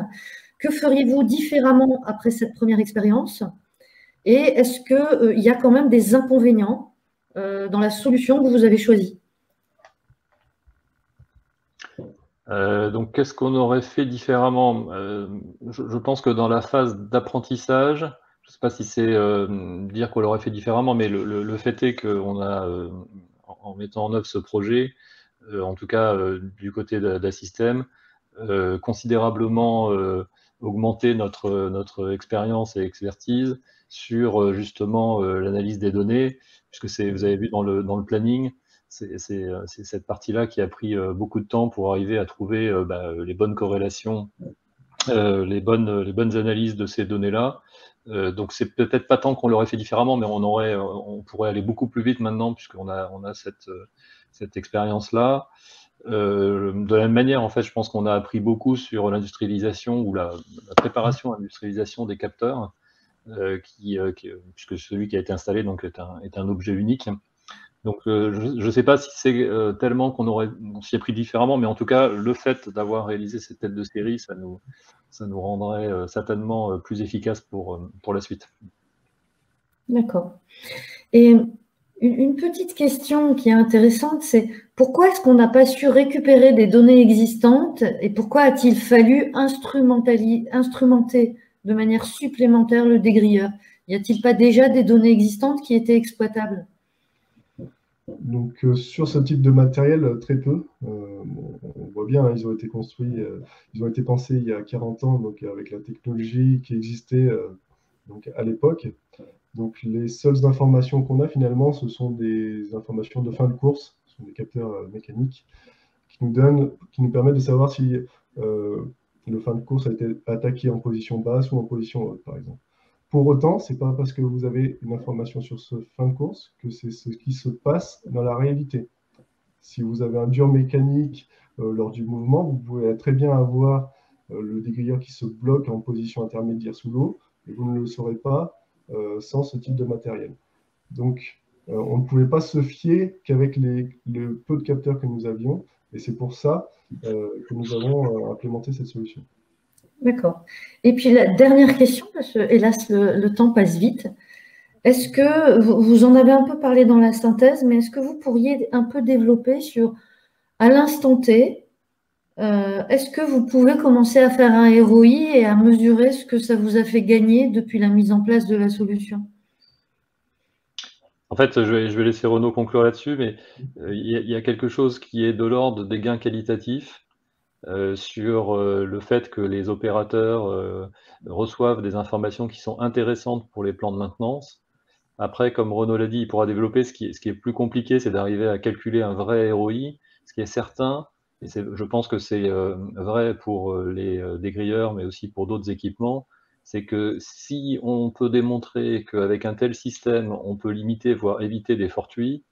Que feriez-vous différemment après cette première expérience? Et est-ce qu'il y a quand même des inconvénients dans la solution que vous avez choisie? Donc, qu'est-ce qu'on aurait fait différemment? Je pense que dans la phase d'apprentissage, je ne sais pas si c'est dire qu'on l'aurait fait différemment, mais le fait est qu'on a, en mettant en œuvre ce projet, en tout cas du côté d'Assystem, considérablement augmenter notre expérience et expertise sur justement l'analyse des données, puisque vous avez vu dans le planning, c'est cette partie-là qui a pris beaucoup de temps pour arriver à trouver les bonnes corrélations les bonnes analyses de ces données-là. Donc c'est peut-être pas tant qu'on l'aurait fait différemment, mais on pourrait aller beaucoup plus vite maintenant puisqu'on a cette expérience-là. De la même manière, en fait, je pense qu'on a appris beaucoup sur l'industrialisation ou la préparation à l'industrialisation des capteurs, puisque celui qui a été installé donc, est un objet unique. Donc je ne sais pas si c'est tellement on s'y est pris différemment, mais en tout cas, le fait d'avoir réalisé cette tête de série, ça nous rendrait certainement plus efficace pour la suite. D'accord. Et une petite question qui est intéressante, c'est pourquoi est-ce qu'on n'a pas su récupérer des données existantes et pourquoi a-t-il fallu instrumenter de manière supplémentaire le dégrilleur? Y a-t-il pas déjà des données existantes qui étaient exploitables? Donc, sur ce type de matériel, très peu. On voit bien, hein, ils ont été construits, ils ont été pensés il y a 40 ans, donc avec la technologie qui existait donc à l'époque. Donc, les seules informations qu'on a finalement, ce sont des informations de fin de course, ce sont des capteurs mécaniques qui nous permettent de savoir si le fin de course a été attaqué en position basse ou en position haute, par exemple. Pour autant, ce n'est pas parce que vous avez une information sur ce fin de course que c'est ce qui se passe dans la réalité. Si vous avez un dur mécanique lors du mouvement, vous pouvez très bien avoir le dégrilleur qui se bloque en position intermédiaire sous l'eau, et vous ne le saurez pas sans ce type de matériel. Donc, on ne pouvait pas se fier qu'avec le peu de capteurs que nous avions, et c'est pour ça que nous avons implémenté cette solution. D'accord. Et puis la dernière question, parce que hélas le temps passe vite. Est-ce que vous en avez un peu parlé dans la synthèse, mais est-ce que vous pourriez un peu développer sur, à l'instant T, est-ce que vous pouvez commencer à faire un ROI et à mesurer ce que ça vous a fait gagner depuis la mise en place de la solution? En fait, je vais laisser Renaud conclure là-dessus, mais il y a quelque chose qui est de l'ordre des gains qualitatifs sur le fait que les opérateurs reçoivent des informations qui sont intéressantes pour les plans de maintenance. Après, comme Renaud l'a dit, il pourra développer. Ce qui est plus compliqué, c'est d'arriver à calculer un vrai ROI. Ce qui est certain, et je pense que c'est vrai pour les dégrilleurs, mais aussi pour d'autres équipements, c'est que si on peut démontrer qu'avec un tel système, on peut limiter, voire éviter des fortuits,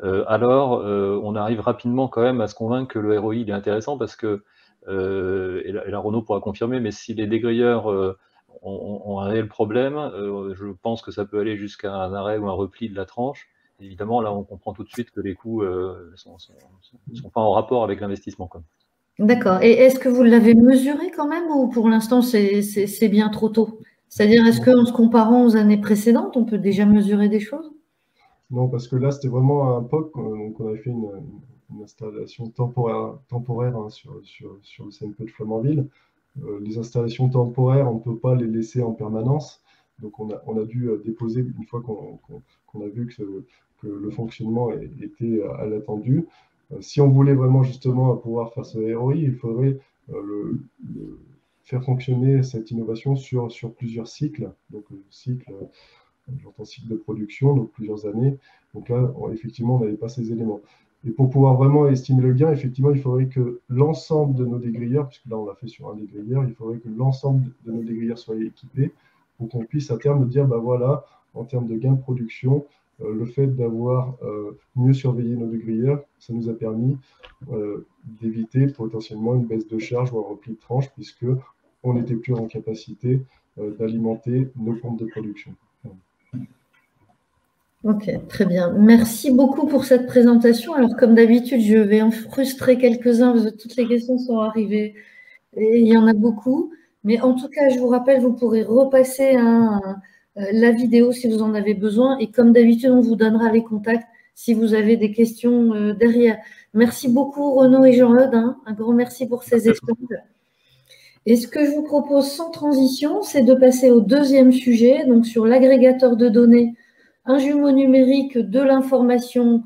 alors on arrive rapidement quand même à se convaincre que le ROI il est intéressant parce que, et là Renaud pourra confirmer, mais si les dégrilleurs ont un réel problème, je pense que ça peut aller jusqu'à un arrêt ou un repli de la tranche. Évidemment, là, on comprend tout de suite que les coûts ne sont pas en rapport avec l'investissement. D'accord. Et est-ce que vous l'avez mesuré quand même ou pour l'instant c'est bien trop tôt? C'est-à-dire, est-ce qu'en se comparant aux années précédentes, on peut déjà mesurer des choses? Non, parce que là, c'était vraiment un POC. Donc, on avait fait une installation temporaire hein, sur le CNP de Flamanville. Les installations temporaires, on ne peut pas les laisser en permanence. Donc, on a dû déposer une fois qu'on a vu que le fonctionnement était à l'attendu. Si on voulait vraiment justement pouvoir faire ce ROI, il faudrait faire fonctionner cette innovation sur plusieurs cycles. Donc, j'entends cycle de production, donc plusieurs années. Donc là, effectivement, on n'avait pas ces éléments. Et pour pouvoir vraiment estimer le gain, effectivement, il faudrait que l'ensemble de nos dégrilleurs, puisque là, on l'a fait sur un dégrilleur, il faudrait que l'ensemble de nos dégrilleurs soient équipés pour qu'on puisse à terme dire, bah voilà, en termes de gain de production, le fait d'avoir mieux surveillé nos dégrilleurs, ça nous a permis d'éviter potentiellement une baisse de charge ou un repli de tranche, puisque on n'était plus en capacité d'alimenter nos pompes de production. Ok, très bien. Merci beaucoup pour cette présentation. Alors, comme d'habitude, je vais en frustrer quelques-uns parce que toutes les questions sont arrivées et il y en a beaucoup. Mais en tout cas, je vous rappelle, vous pourrez repasser la vidéo si vous en avez besoin. Et comme d'habitude, on vous donnera les contacts si vous avez des questions derrière. Merci beaucoup, Renaud et Jean-Eudes. Un grand merci pour ces échanges. Et ce que je vous propose sans transition, c'est de passer au deuxième sujet, donc sur l'agrégateur de données, un jumeau numérique de l'information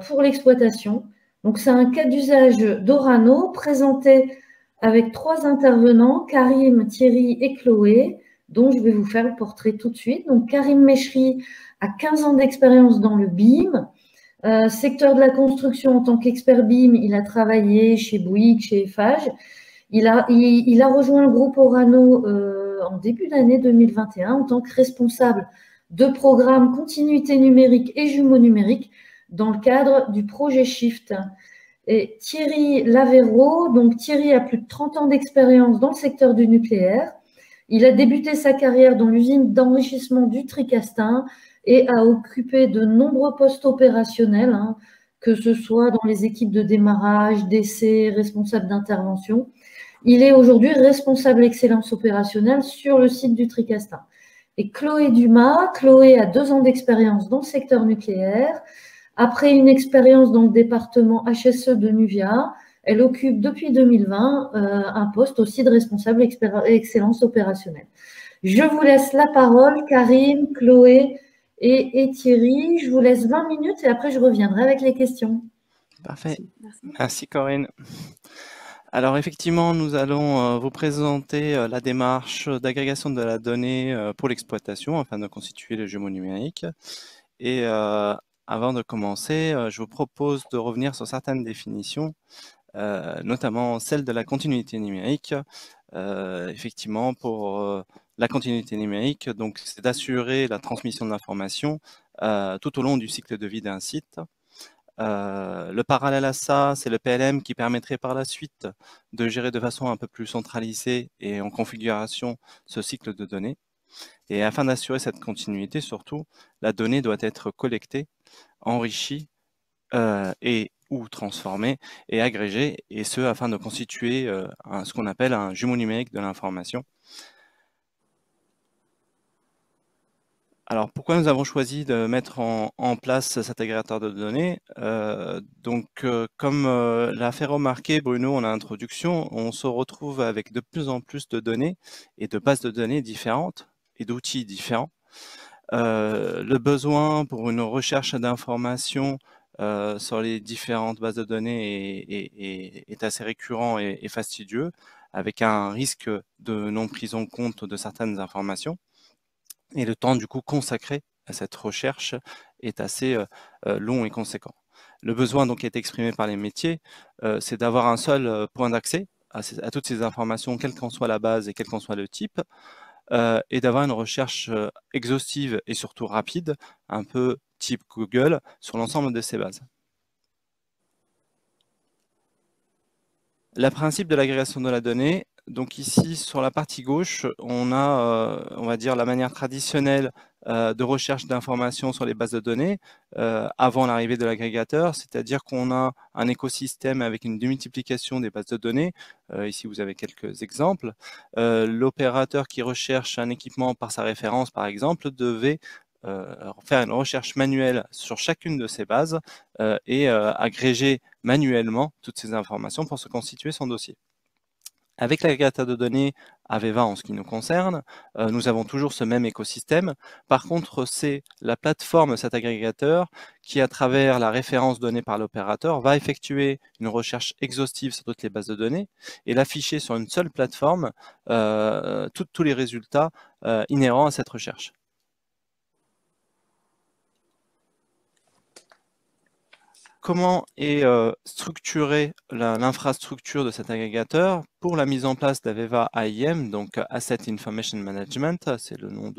pour l'exploitation. Donc, c'est un cas d'usage d'Orano présenté avec 3 intervenants, Karim, Thierry et Chloé, dont je vais vous faire le portrait tout de suite. Donc, Karim Mechri a 15 ans d'expérience dans le BIM. Secteur de la construction en tant qu'expert BIM, il a travaillé chez Bouygues, chez Eiffage. Il a rejoint le groupe Orano en début d'année 2021 en tant que responsable de programme continuité numérique et jumeaux numériques dans le cadre du projet Shift. Et Thierry Lavero, donc Thierry a plus de 30 ans d'expérience dans le secteur du nucléaire. Il a débuté sa carrière dans l'usine d'enrichissement du Tricastin et a occupé de nombreux postes opérationnels, que ce soit dans les équipes de démarrage, d'essai, responsable d'intervention. Il est aujourd'hui responsable excellence opérationnelle sur le site du Tricastin. Et Chloé Dumas, Chloé a 2 ans d'expérience dans le secteur nucléaire. Après une expérience dans le département HSE de Nuvia, elle occupe depuis 2020 un poste aussi de responsable excellence opérationnelle. Je vous laisse la parole, Karine, Chloé et Thierry. Je vous laisse 20 minutes et après je reviendrai avec les questions. Parfait. Merci Corinne. Alors effectivement, nous allons vous présenter la démarche d'agrégation de la donnée pour l'exploitation afin de constituer les jumeaux numériques. Et avant de commencer, je vous propose de revenir sur certaines définitions, notamment celle de la continuité numérique. Effectivement, pour la continuité numérique, donc c'est d'assurer la transmission de l'information tout au long du cycle de vie d'un site. Le parallèle à ça, c'est le PLM qui permettrait par la suite de gérer de façon un peu plus centralisée et en configuration ce cycle de données. Et afin d'assurer cette continuité, surtout, la donnée doit être collectée, enrichie et ou transformée et agrégée, et ce afin de constituer ce qu'on appelle un jumeau numérique de l'information. Alors, pourquoi nous avons choisi de mettre en place cet agrégateur de données? Comme l'a fait remarquer Bruno en introduction, on se retrouve avec de plus en plus de données et de bases de données différentes et d'outils différents. Le besoin pour une recherche d'informations sur les différentes bases de données est assez récurrent et fastidieux, avec un risque de non prise en compte de certaines informations. Et le temps du coup consacré à cette recherche est assez long et conséquent. Le besoin donc est exprimé par les métiers, c'est d'avoir un seul point d'accès à toutes ces informations, quelle qu'en soit la base et quel qu'en soit le type, et d'avoir une recherche exhaustive et surtout rapide, un peu type Google, sur l'ensemble de ces bases. Le principe de l'agrégation de la donnée, donc ici sur la partie gauche, on a, on va dire, la manière traditionnelle de recherche d'informations sur les bases de données avant l'arrivée de l'agrégateur, c'est-à-dire qu'on a un écosystème avec une démultiplication des bases de données. Ici, vous avez quelques exemples. L'opérateur qui recherche un équipement par sa référence, par exemple, devait faire une recherche manuelle sur chacune de ces bases et agréger manuellement toutes ces informations pour se constituer son dossier. Avec l'agrégateur de données Aveva en ce qui nous concerne, nous avons toujours ce même écosystème. Par contre, c'est la plateforme de cet agrégateur qui, à travers la référence donnée par l'opérateur, va effectuer une recherche exhaustive sur toutes les bases de données et l'afficher sur une seule plateforme, tous les résultats inhérents à cette recherche. Comment est structurée l'infrastructure de cet agrégateur? Pour la mise en place d'Aveva AIM, donc Asset Information Management, c'est le nom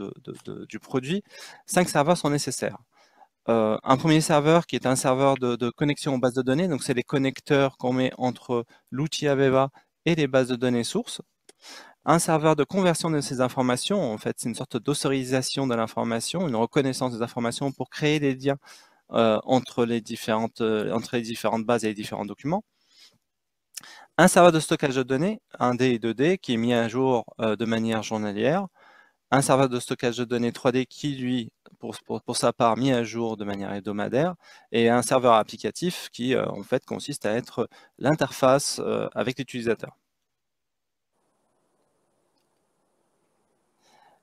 du produit, 5 serveurs sont nécessaires. Un premier serveur qui est un serveur de connexion aux bases de données, donc c'est les connecteurs qu'on met entre l'outil Aveva et les bases de données sources. Un serveur de conversion de ces informations, en fait c'est une sorte d'autorisation de l'information, une reconnaissance des informations pour créer des liens entre les différentes bases et les différents documents. Un serveur de stockage de données, 1D et 2D, qui est mis à jour de manière journalière. Un serveur de stockage de données 3D qui, lui, pour sa part, mis à jour de manière hebdomadaire. Et un serveur applicatif qui, en fait, consiste à être l'interface avec l'utilisateur.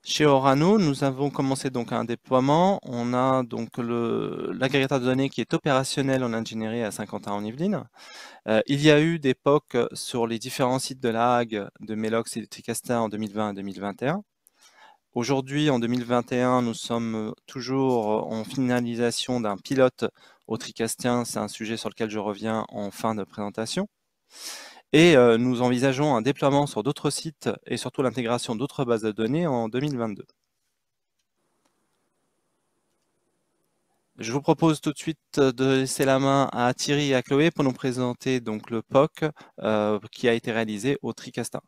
Chez Orano, nous avons commencé donc un déploiement. On a donc l'agrégateur de données qui est opérationnel en ingénierie à Saint-Quentin-en-Yvelines. Il y a eu des POC sur les différents sites de la Hague, de Melox et de Tricastin en 2020 et 2021. Aujourd'hui, en 2021, nous sommes toujours en finalisation d'un pilote au Tricastin. C'est un sujet sur lequel je reviens en fin de présentation. Et nous envisageons un déploiement sur d'autres sites et surtout l'intégration d'autres bases de données en 2022. Je vous propose tout de suite de laisser la main à Thierry et à Chloé pour nous présenter donc le POC qui a été réalisé au Tricastin.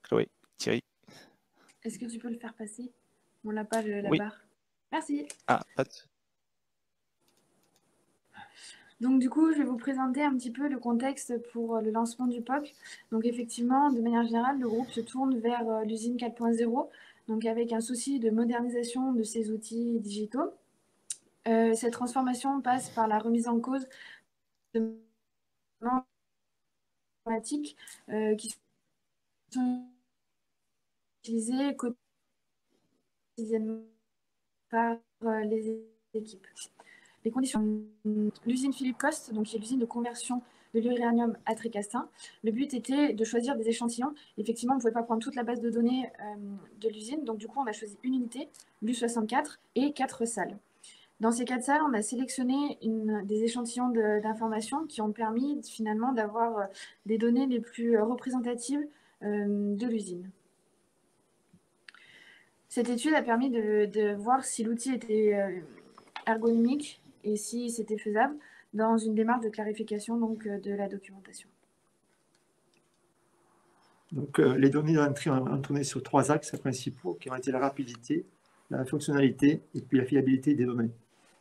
Chloé, Thierry. Est-ce que tu peux le faire passer? On n'a pas la Oui. barre. Merci. Ah, pas de... Donc du coup, je vais vous présenter un petit peu le contexte pour le lancement du POC. Donc effectivement, de manière générale, le groupe se tourne vers l'usine 4.0, donc avec un souci de modernisation de ses outils digitaux. Cette transformation passe par la remise en cause de informatiques qui sont utilisés quotidiennement par les équipes. Les conditions. L'usine Philippe Coste, donc qui est l'usine de conversion de l'uranium à Tricastin, le but était de choisir des échantillons. Effectivement, on ne pouvait pas prendre toute la base de données de l'usine, donc du coup, on a choisi une unité, l'U64, et 4 salles. Dans ces 4 salles, on a sélectionné des échantillons d'informations qui ont permis finalement d'avoir des données les plus représentatives de l'usine. Cette étude a permis de voir si l'outil était ergonomique et si c'était faisable dans une démarche de clarification donc, de la documentation. Donc, les données d'entrée ont tourné sur 3 axes principaux qui ont été la rapidité, la fonctionnalité et puis la fiabilité des données.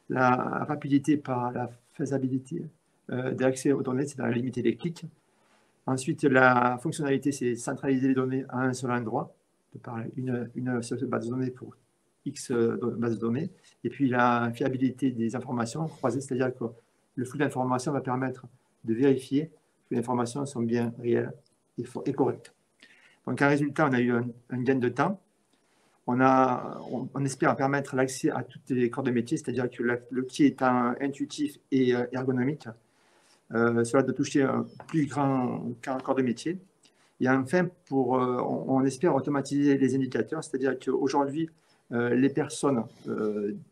La rapidité par la faisabilité d'accès aux données, c'est dans la limite des clics. Ensuite, la fonctionnalité, c'est centraliser les données à un seul endroit, de par une seule base de données pour X bases de données. Et puis la fiabilité des informations croisées, c'est-à-dire que le flux d'informations va permettre de vérifier que les informations sont bien réelles et correctes. Donc, un résultat, on a eu un gain de temps. On espère permettre l'accès à tous les corps de métier, c'est-à-dire que l'outil étant intuitif et ergonomique, cela doit toucher un plus grand corps de métier. Et enfin, on espère automatiser les indicateurs, c'est-à-dire qu'aujourd'hui, les personnes,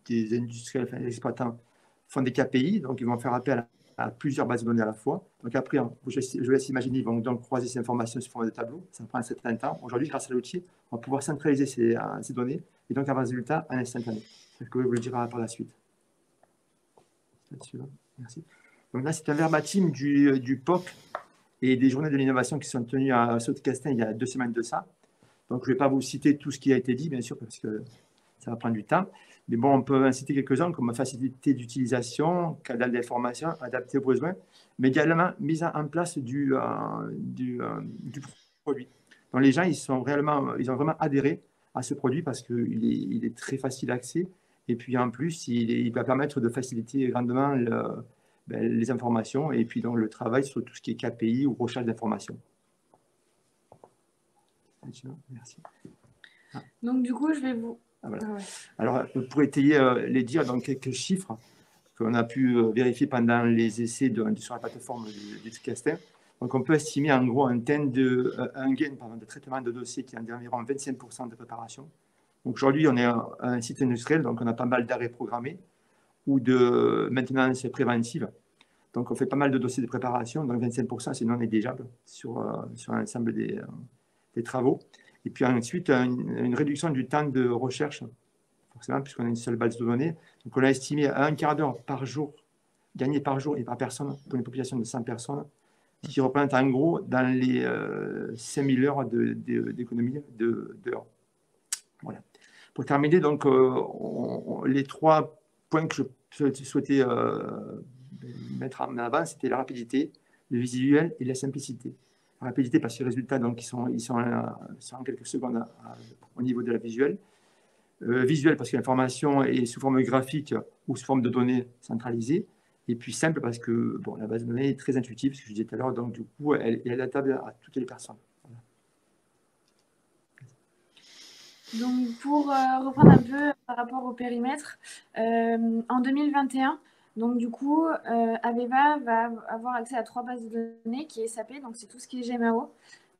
des industriels, enfin, des exploitants, font des KPI, donc ils vont faire appel à plusieurs bases de données à la fois. Donc après, je vous laisse imaginer, ils vont donc croiser ces informations sous forme de tableau. Ça prend un certain temps. Aujourd'hui, grâce à l'outil, on va pouvoir centraliser ces données et donc avoir un résultat en instantané. C'est ce que je vous le dirai par la suite. Merci. Donc là, c'est un verbatim du POC et des journées de l'innovation qui sont tenues à Saut-Castin il y a 2 semaines de ça. Donc, je ne vais pas vous citer tout ce qui a été dit, bien sûr, parce que ça va prendre du temps. Mais bon, on peut en citer quelques-uns comme facilité d'utilisation, canal d'information adapté aux besoins, mais également mise en place du produit. Donc, les gens, ils ont vraiment adhéré à ce produit parce qu'il est très facile d'accès. Et puis, en plus, il va permettre de faciliter grandement les informations et puis donc le travail sur tout ce qui est KPI ou recherche d'informations. Merci. Donc, du coup, je vais vous... Voilà. Ah ouais. Alors, pour étayer les dires, donc quelques chiffres qu'on a pu vérifier pendant les essais sur la plateforme du Tricastin. Donc, on peut estimer en gros un gain de traitement de dossier qui est d'environ 25% de préparation. Donc, aujourd'hui, on est un site industriel, donc on a pas mal d'arrêts programmés ou de maintenance préventive. Donc, on fait pas mal de dossiers de préparation. Donc, 25%, c'est non négligeable sur l'ensemble des travaux. Et puis ensuite, une réduction du temps de recherche, forcément, puisqu'on a une seule base de données. Donc, on a estimé à 1 quart d'heure par jour, gagné par jour et par personne, pour une population de 100 personnes, ce qui représente en gros dans les 5000 heures d'économie d'heures. Voilà. Pour terminer, donc, les 3 points que je souhaitais mettre en avant, c'était la rapidité, le visuel et la simplicité. La rapidité parce que les résultats, donc, ils sont en quelques secondes au niveau de la visuelle. Visuel parce que l'information est sous forme graphique ou sous forme de données centralisées. Et puis simple parce que bon, la base de données est très intuitive, ce que je disais tout à l'heure, donc du coup, elle est adaptable à toutes les personnes. Voilà. Donc, pour reprendre un peu par rapport au périmètre, en 2021, donc du coup, Aveva va avoir accès à 3 bases de données qui est SAP, donc c'est tout ce qui est GMAO.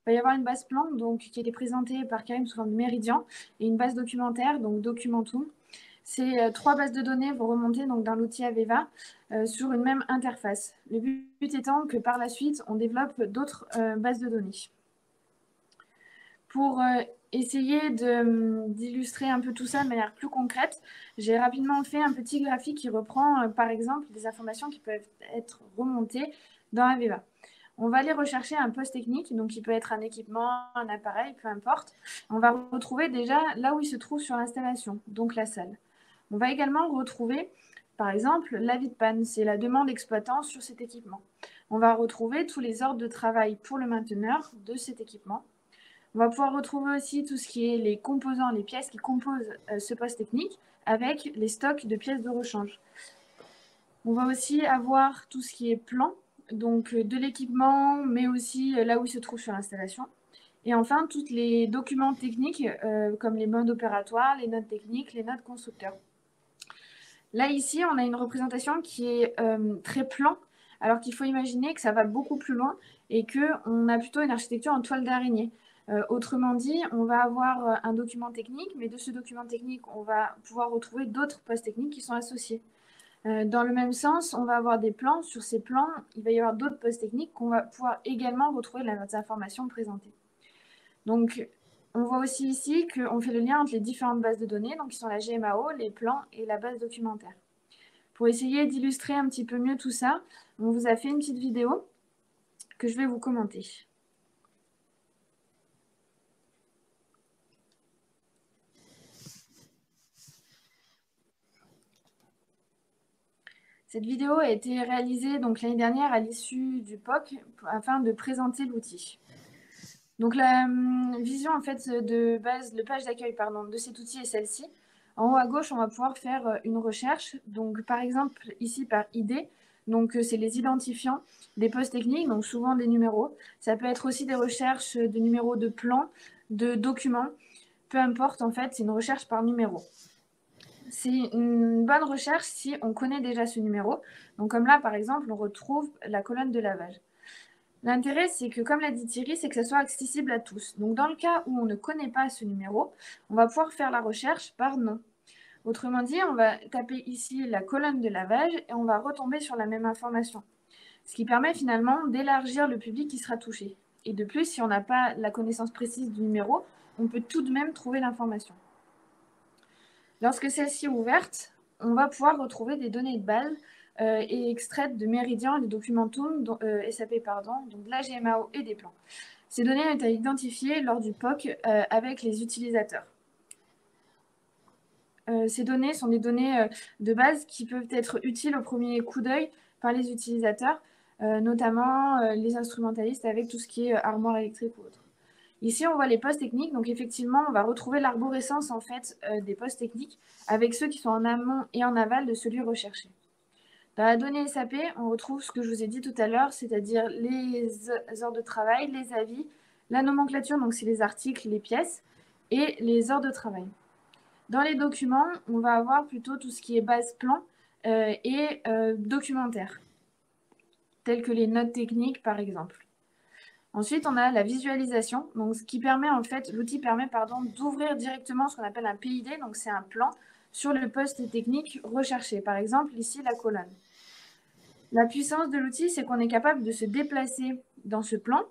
Il va y avoir une base plan donc, qui a été présentée par Karim sous forme de Meridian et une base documentaire, donc Documentum. Ces 3 bases de données vont remonter donc dans l'outil Aveva sur une même interface. Le but étant que par la suite, on développe d'autres bases de données. Pour essayer d'illustrer un peu tout ça de manière plus concrète, j'ai rapidement fait un petit graphique qui reprend par exemple des informations qui peuvent être remontées dans Aveva. On va aller rechercher un poste technique, donc il peut être un équipement, un appareil, peu importe. On va retrouver déjà là où il se trouve sur l'installation, donc la salle. On va également retrouver, par exemple, l'avis de panne, c'est la demande exploitant sur cet équipement. On va retrouver tous les ordres de travail pour le mainteneur de cet équipement. On va pouvoir retrouver aussi tout ce qui est les composants, les pièces qui composent ce poste technique avec les stocks de pièces de rechange. On va aussi avoir tout ce qui est plan, donc de l'équipement, mais aussi là où il se trouve sur l'installation. Et enfin, tous les documents techniques, comme les modes opératoires, les notes techniques, les notes constructeurs. Là, ici, on a une représentation qui est très plan, alors qu'il faut imaginer que ça va beaucoup plus loin et qu'on a plutôt une architecture en toile d'araignée. Autrement dit, on va avoir un document technique, mais de ce document technique, on va pouvoir retrouver d'autres postes techniques qui sont associés. Dans le même sens, on va avoir des plans. Sur ces plans, il va y avoir d'autres postes techniques qu'on va pouvoir également retrouver dans les informations présentées. Donc, on voit aussi ici qu'on fait le lien entre les différentes bases de données, donc qui sont la GMAO, les plans et la base documentaire. Pour essayer d'illustrer un petit peu mieux tout ça, on vous a fait une petite vidéo que je vais vous commenter. Cette vidéo a été réalisée l'année dernière à l'issue du POC afin de présenter l'outil. Donc la vision en fait de base, le page d'accueil de cet outil est celle-ci. En haut à gauche, on va pouvoir faire une recherche. Donc par exemple ici par ID, donc c'est les identifiants des postes techniques, donc souvent des numéros. Ça peut être aussi des recherches de numéros de plans, de documents. Peu importe en fait, c'est une recherche par numéro. C'est une bonne recherche si on connaît déjà ce numéro. Donc comme là, par exemple, on retrouve la colonne de lavage. L'intérêt, c'est que, comme l'a dit Thierry, c'est que ça soit accessible à tous. Donc dans le cas où on ne connaît pas ce numéro, on va pouvoir faire la recherche par nom. Autrement dit, on va taper ici la colonne de lavage et on va retomber sur la même information. Ce qui permet finalement d'élargir le public qui sera touché. Et de plus, si on n'a pas la connaissance précise du numéro, on peut tout de même trouver l'information. Lorsque celle-ci est ouverte, on va pouvoir retrouver des données de base et extraites de Meridian et de Documentum, SAP, donc de la GMAO et des plans. Ces données ont été identifiées lors du POC avec les utilisateurs. Ces données sont des données de base qui peuvent être utiles au premier coup d'œil par les utilisateurs, notamment les instrumentalistes avec tout ce qui est armoire électrique ou autre. Ici, on voit les postes techniques. Donc, effectivement, on va retrouver l'arborescence en fait, des postes techniques avec ceux qui sont en amont et en aval de celui recherché. Dans la donnée SAP, on retrouve ce que je vous ai dit tout à l'heure, c'est-à-dire les heures de travail, les avis, la nomenclature, donc c'est les articles, les pièces, et les heures de travail. Dans les documents, on va avoir plutôt tout ce qui est base plan et documentaire, tels que les notes techniques, par exemple. Ensuite, on a la visualisation, donc ce qui permet en fait, l'outil permet d'ouvrir directement ce qu'on appelle un PID, donc c'est un plan sur le poste technique recherché. Par exemple, ici, la colonne. La puissance de l'outil, c'est qu'on est capable de se déplacer dans ce plan,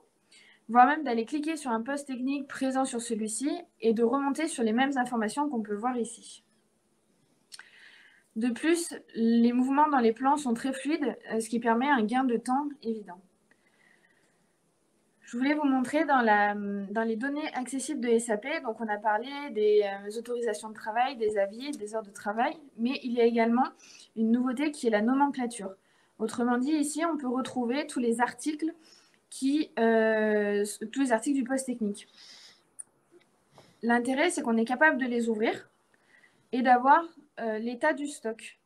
voire même d'aller cliquer sur un poste technique présent sur celui-ci et de remonter sur les mêmes informations qu'on peut voir ici. De plus, les mouvements dans les plans sont très fluides, ce qui permet un gain de temps évident. Je voulais vous montrer dans les données accessibles de SAP, donc on a parlé des autorisations de travail, des avis, des heures de travail, mais il y a également une nouveauté qui est la nomenclature. Autrement dit, ici, on peut retrouver tous les articles du poste technique. L'intérêt, c'est qu'on est capable de les ouvrir et d'avoir l'état du stock.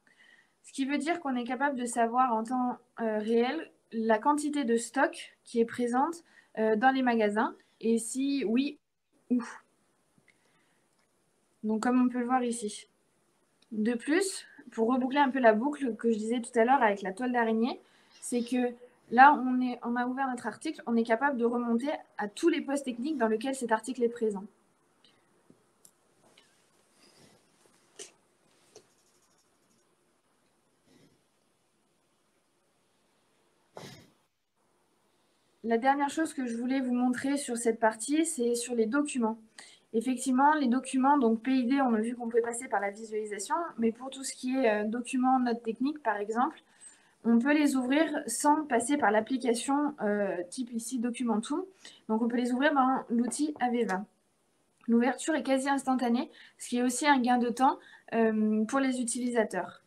Ce qui veut dire qu'on est capable de savoir en temps réel la quantité de stock qui est présente dans les magasins et si oui, où. Donc comme on peut le voir ici. De plus, pour reboucler un peu la boucle que je disais tout à l'heure avec la toile d'araignée, c'est que là, on a ouvert notre article, on est capable de remonter à tous les postes techniques dans lesquels cet article est présent. la dernière chose que je voulais vous montrer sur cette partie, c'est sur les documents. Effectivement, les documents, donc PID, on a vu qu'on pouvait passer par la visualisation, mais pour tout ce qui est documents, notes techniques, par exemple, on peut les ouvrir sans passer par l'application type ici Documentum. Donc, on peut les ouvrir dans l'outil Aveva. L'ouverture est quasi instantanée, ce qui est aussi un gain de temps pour les utilisateurs.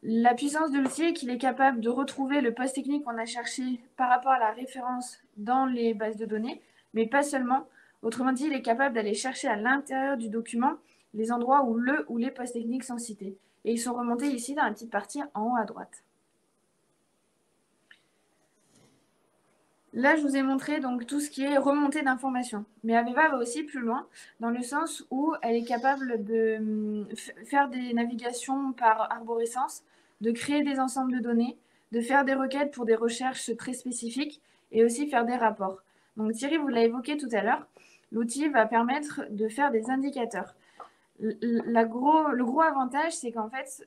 La puissance de l'outil est qu'il est capable de retrouver le poste technique qu'on a cherché par rapport à la référence dans les bases de données, mais pas seulement. Autrement dit, il est capable d'aller chercher à l'intérieur du document les endroits où le ou les postes techniques sont cités. Et ils sont remontés ici dans la petite partie en haut à droite. Là, je vous ai montré donc tout ce qui est remontée d'informations. Mais Aveva va aussi plus loin, dans le sens où elle est capable de faire des navigations par arborescence, de créer des ensembles de données, de faire des requêtes pour des recherches très spécifiques et aussi faire des rapports. Donc Thierry vous l'a évoqué tout à l'heure, l'outil va permettre de faire des indicateurs. Le gros avantage, c'est qu'en fait,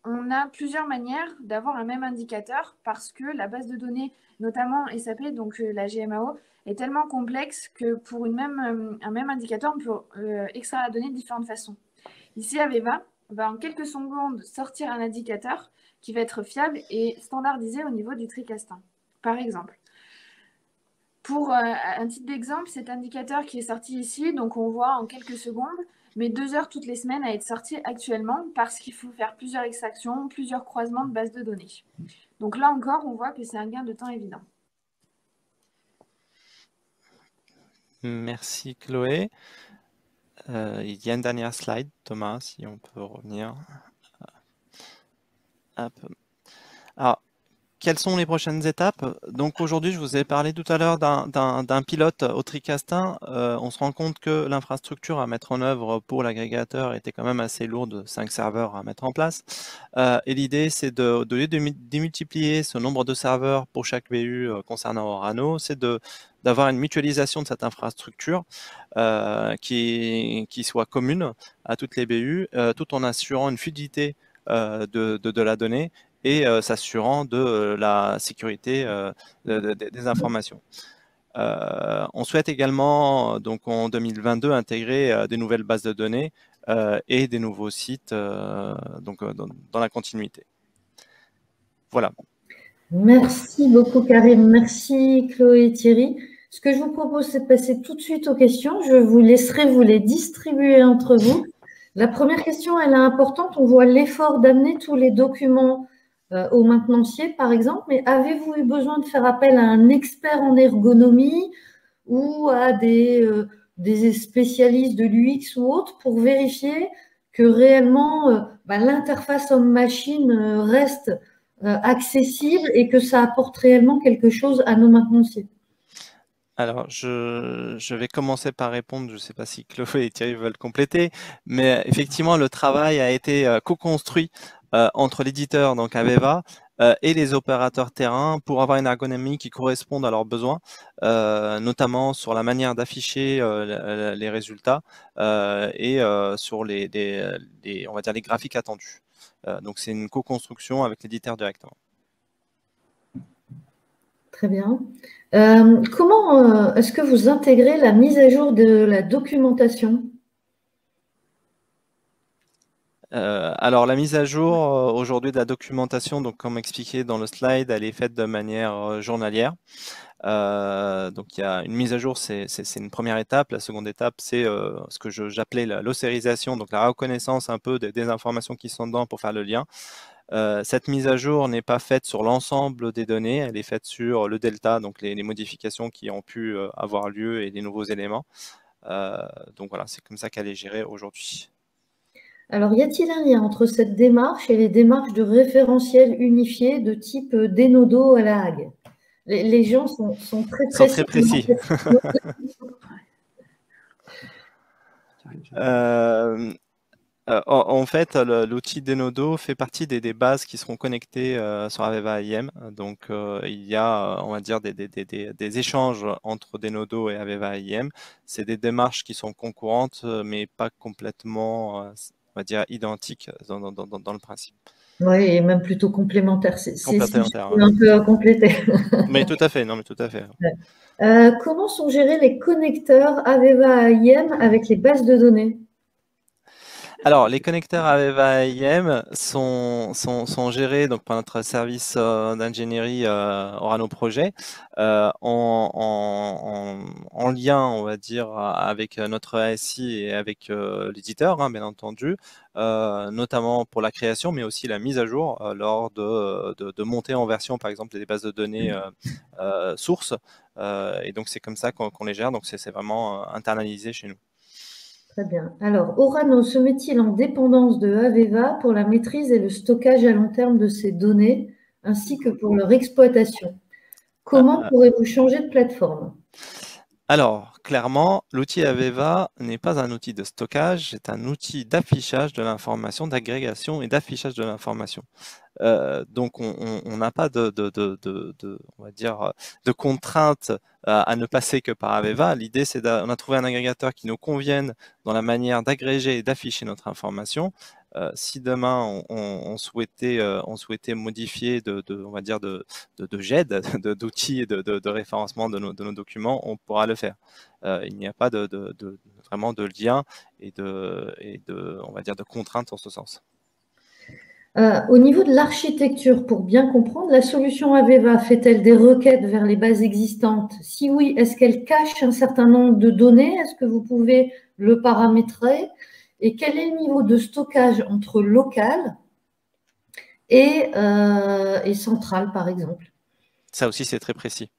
on a plusieurs manières d'avoir un même indicateur parce que la base de données, notamment SAP, donc la GMAO, est tellement complexe que pour un même indicateur, on peut extraire la donnée de différentes façons. Ici, Aveva va en quelques secondes sortir un indicateur qui va être fiable et standardisé au niveau du tricastin. Par exemple, pour un titre d'exemple, cet indicateur qui est sorti ici, donc on voit en quelques secondes, mais 2 heures toutes les semaines à être sorti actuellement parce qu'il faut faire plusieurs extractions, plusieurs croisements de bases de données. Donc là encore, on voit que c'est un gain de temps évident. Merci Chloé. Il y a une dernière slide, Thomas, si on peut revenir. Hop. Alors, quelles sont les prochaines étapes? Donc aujourd'hui, je vous ai parlé tout à l'heure d'un pilote au tricastin. On se rend compte que l'infrastructure à mettre en œuvre pour l'agrégateur était quand même assez lourde, 5 serveurs à mettre en place. Et l'idée, c'est de démultiplier ce nombre de serveurs pour chaque BU concernant Orano, c'est d'avoir une mutualisation de cette infrastructure qui soit commune à toutes les BU, tout en assurant une fluidité de la donnée et s'assurant de la sécurité des informations. On souhaite également, donc en 2022, intégrer des nouvelles bases de données et des nouveaux sites donc, dans la continuité. Voilà. Merci beaucoup Karim, merci Chloé et Thierry. Ce que je vous propose, c'est de passer tout de suite aux questions. Je vous laisserai vous les distribuer entre vous. La première question, elle est importante. On voit l'effort d'amener tous les documents au maintenancier, par exemple, mais avez-vous eu besoin de faire appel à un expert en ergonomie ou à des spécialistes de l'UX ou autres pour vérifier que réellement l'interface homme-machine reste accessible et que ça apporte réellement quelque chose à nos maintenanciers? Alors, je vais commencer par répondre, je ne sais pas si Chloé et Thierry veulent compléter, mais effectivement, le travail a été co-construit entre l'éditeur, donc Aveva, et les opérateurs terrain pour avoir une ergonomie qui corresponde à leurs besoins, notamment sur la manière d'afficher les résultats et sur on va dire les graphiques attendus. Donc, c'est une co-construction avec l'éditeur directement. Très bien. Comment est-ce que vous intégrez la mise à jour de la documentation? Alors, la mise à jour aujourd'hui de la documentation, donc comme expliqué dans le slide, elle est faite de manière journalière. Donc, il y a une mise à jour, c'est une première étape. La seconde étape, c'est ce que j'appelais l'ossérisation, donc la reconnaissance un peu des informations qui sont dedans pour faire le lien. Cette mise à jour n'est pas faite sur l'ensemble des données, elle est faite sur le delta, donc les modifications qui ont pu avoir lieu et les nouveaux éléments. Donc voilà, c'est comme ça qu'elle est gérée aujourd'hui. Alors, y a-t-il un lien entre cette démarche et les démarches de référentiel unifié de type Denodo à la Hague? Les gens sont très précis. Sont très précis. En fait, l'outil Denodo fait partie des bases qui seront connectées sur Aveva IM. Donc, il y a, on va dire, des échanges entre Denodo et Aveva IM. C'est des démarches qui sont concurrentes, mais pas complètement, on va dire, identiques dans le principe. Oui, et même plutôt complémentaire. C'est Complémentaire, ouais. un peu à compléter. Mais tout à fait, non, mais tout à fait. Comment sont gérés les connecteurs Aveva AIM avec les bases de données? Alors, les connecteurs Aveva IM sont gérés donc, par notre service d'ingénierie Orano Projet en lien, on va dire, avec notre ASI et avec l'éditeur, hein, bien entendu, notamment pour la création, mais aussi la mise à jour lors de montée en version, par exemple, des bases de données sources. Et donc, c'est comme ça qu'on les gère. Donc, c'est vraiment internalisé chez nous. Très bien. Alors, Orano se met-il en dépendance de Aveva pour la maîtrise et le stockage à long terme de ces données, ainsi que pour leur exploitation? Comment pourrez-vous changer de plateforme? Alors, clairement, l'outil Aveva n'est pas un outil de stockage, c'est un outil d'affichage de l'information, d'agrégation et d'affichage de l'information. Donc, on n'a pas on va dire, de contrainte à ne passer que par Aveva. L'idée, c'est on a trouvé un agrégateur qui nous convienne dans la manière d'agréger et d'afficher notre information. Si demain on souhaitait modifier on va dire de GED, d'outils et de référencement de nos documents, on pourra le faire. Il n'y a pas vraiment de lien et on va dire de contrainte en ce sens. Au niveau de l'architecture, pour bien comprendre, la solution Aveva fait-elle des requêtes vers les bases existantes? Si oui, est-ce qu'elle cache un certain nombre de données? Est-ce que vous pouvez le paramétrer? Et quel est le niveau de stockage entre local et central, par exemple? Ça aussi, c'est très précis.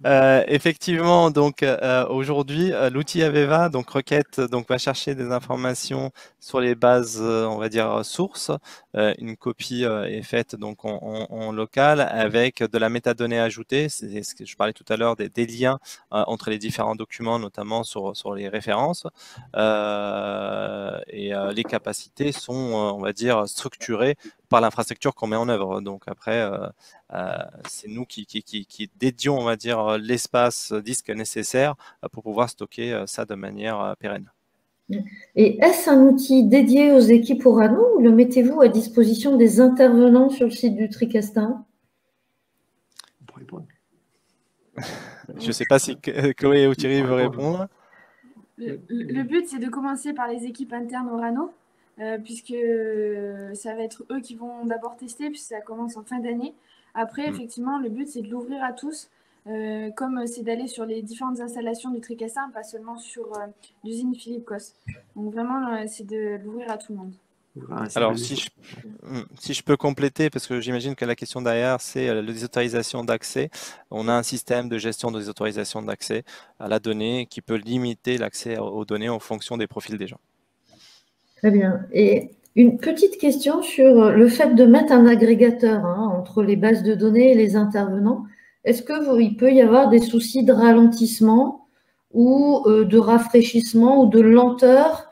Effectivement, donc aujourd'hui, l'outil Aveva, donc requête, donc va chercher des informations sur les bases, on va dire sources. Une copie est faite donc en local avec de la métadonnée ajoutée. C'est ce que je parlais tout à l'heure des liens entre les différents documents, notamment sur les références. Les capacités sont, on va dire, structurées par l'infrastructure qu'on met en œuvre. Donc après, c'est nous qui dédions, on va dire, l'espace disque nécessaire pour pouvoir stocker ça de manière pérenne. Et est-ce un outil dédié aux équipes Orano ou le mettez-vous à disposition des intervenants sur le site du Tricastin? Je ne sais pas si Chloé ou Thierry veulent répondre. Le but, c'est de commencer par les équipes internes Orano, puisque ça va être eux qui vont d'abord tester, puisque ça commence en fin d'année. Après, effectivement, le but, c'est de l'ouvrir à tous, comme c'est d'aller sur les différentes installations du Tricastin, pas seulement sur l'usine Philippe Cos. Donc vraiment, c'est de l'ouvrir à tout le monde. Alors, si je peux compléter, parce que j'imagine que la question derrière, c'est les autorisations d'accès. On a un système de gestion des autorisations d'accès à la donnée qui peut limiter l'accès aux données en fonction des profils des gens. Très bien. Et une petite question sur le fait de mettre un agrégateur entre les bases de données et les intervenants. Est-ce qu'il peut y avoir des soucis de ralentissement ou de rafraîchissement ou de lenteur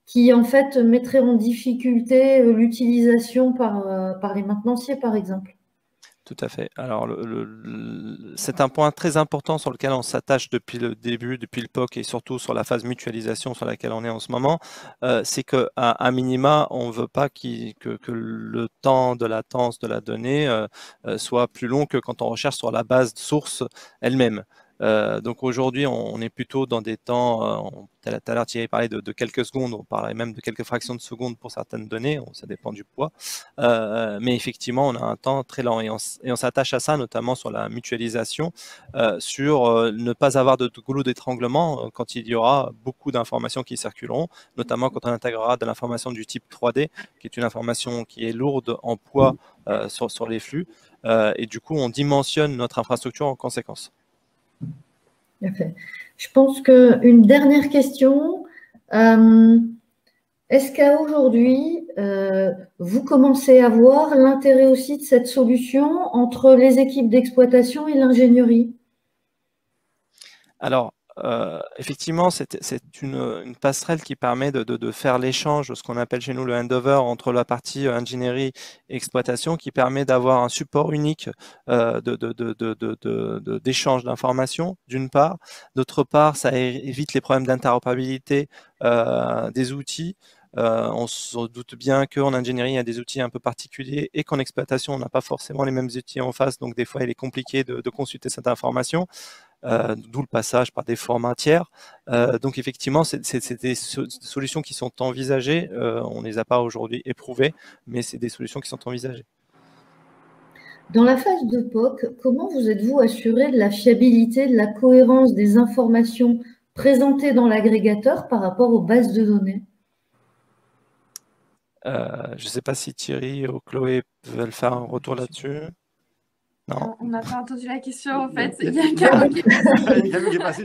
qui, en fait, mettraient en difficulté l'utilisation par les maintenanciers, par exemple? Tout à fait. Alors, c'est un point très important sur lequel on s'attache depuis le début, depuis le POC et surtout sur la phase mutualisation sur laquelle on est en ce moment. C'est qu'à minima, on ne veut pas que le temps de latence de la donnée soit plus long que quand on recherche sur la base source elle-même. Donc aujourd'hui, on est plutôt dans des temps, tout à l'heure Thierry parlait de quelques secondes, on parlait même de quelques fractions de secondes pour certaines données, ça dépend du poids, mais effectivement on a un temps très lent et on s'attache à ça notamment sur la mutualisation, sur ne pas avoir de goulot d'étranglement quand il y aura beaucoup d'informations qui circuleront, notamment quand on intégrera de l'information du type 3D, qui est une information qui est lourde en poids sur les flux, et du coup on dimensionne notre infrastructure en conséquence. Parfait. Je pense qu'une dernière question. Est-ce qu'à aujourd'hui, vous commencez à voir l'intérêt aussi de cette solution entre les équipes d'exploitation et l'ingénierie? Alors, effectivement, c'est une passerelle qui permet de faire l'échange, ce qu'on appelle chez nous le handover entre la partie ingénierie et exploitation, qui permet d'avoir un support unique d'échange d'informations, d'une part. D'autre part, ça évite les problèmes d'interopérabilité des outils. On se doute bien qu'en ingénierie, il y a des outils un peu particuliers et qu'en exploitation, on n'a pas forcément les mêmes outils en face. Donc, des fois, il est compliqué de consulter cette information. D'où le passage par des formats tiers. Donc effectivement, c'est des solutions qui sont envisagées. On ne les a pas aujourd'hui éprouvées, mais c'est des solutions qui sont envisagées. Dans la phase de POC, comment vous êtes-vous assuré de la fiabilité, de la cohérence des informations présentées dans l'agrégateur par rapport aux bases de données? Je ne sais pas si Thierry ou Chloé veulent faire un retour là-dessus. Non. On n'a pas entendu la question en fait. Il y a Caro qui est passé.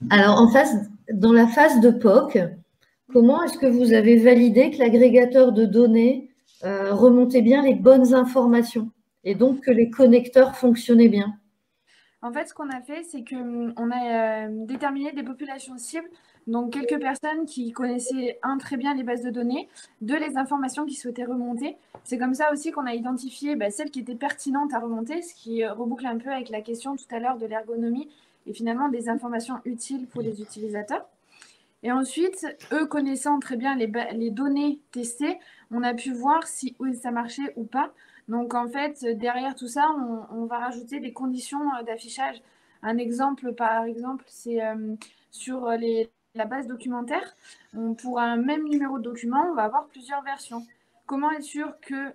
Alors, dans la phase de POC, comment est-ce que vous avez validé que l'agrégateur de données remontait bien les bonnes informations et donc que les connecteurs fonctionnaient bien? En fait, ce qu'on a fait, c'est qu'on a déterminé des populations cibles, donc quelques personnes qui connaissaient très bien les bases de données, les informations qu'ils souhaitaient remonter. C'est comme ça aussi qu'on a identifié celles qui étaient pertinentes à remonter, ce qui reboucle un peu avec la question tout à l'heure de l'ergonomie et finalement des informations utiles pour les utilisateurs. Et ensuite, eux connaissant très bien les données testées, on a pu voir si ça marchait ou pas. Donc, en fait, derrière tout ça, on va rajouter des conditions d'affichage. Un exemple, par exemple, c'est sur la base documentaire. Pour un même numéro de document, on va avoir plusieurs versions. Comment être sûr que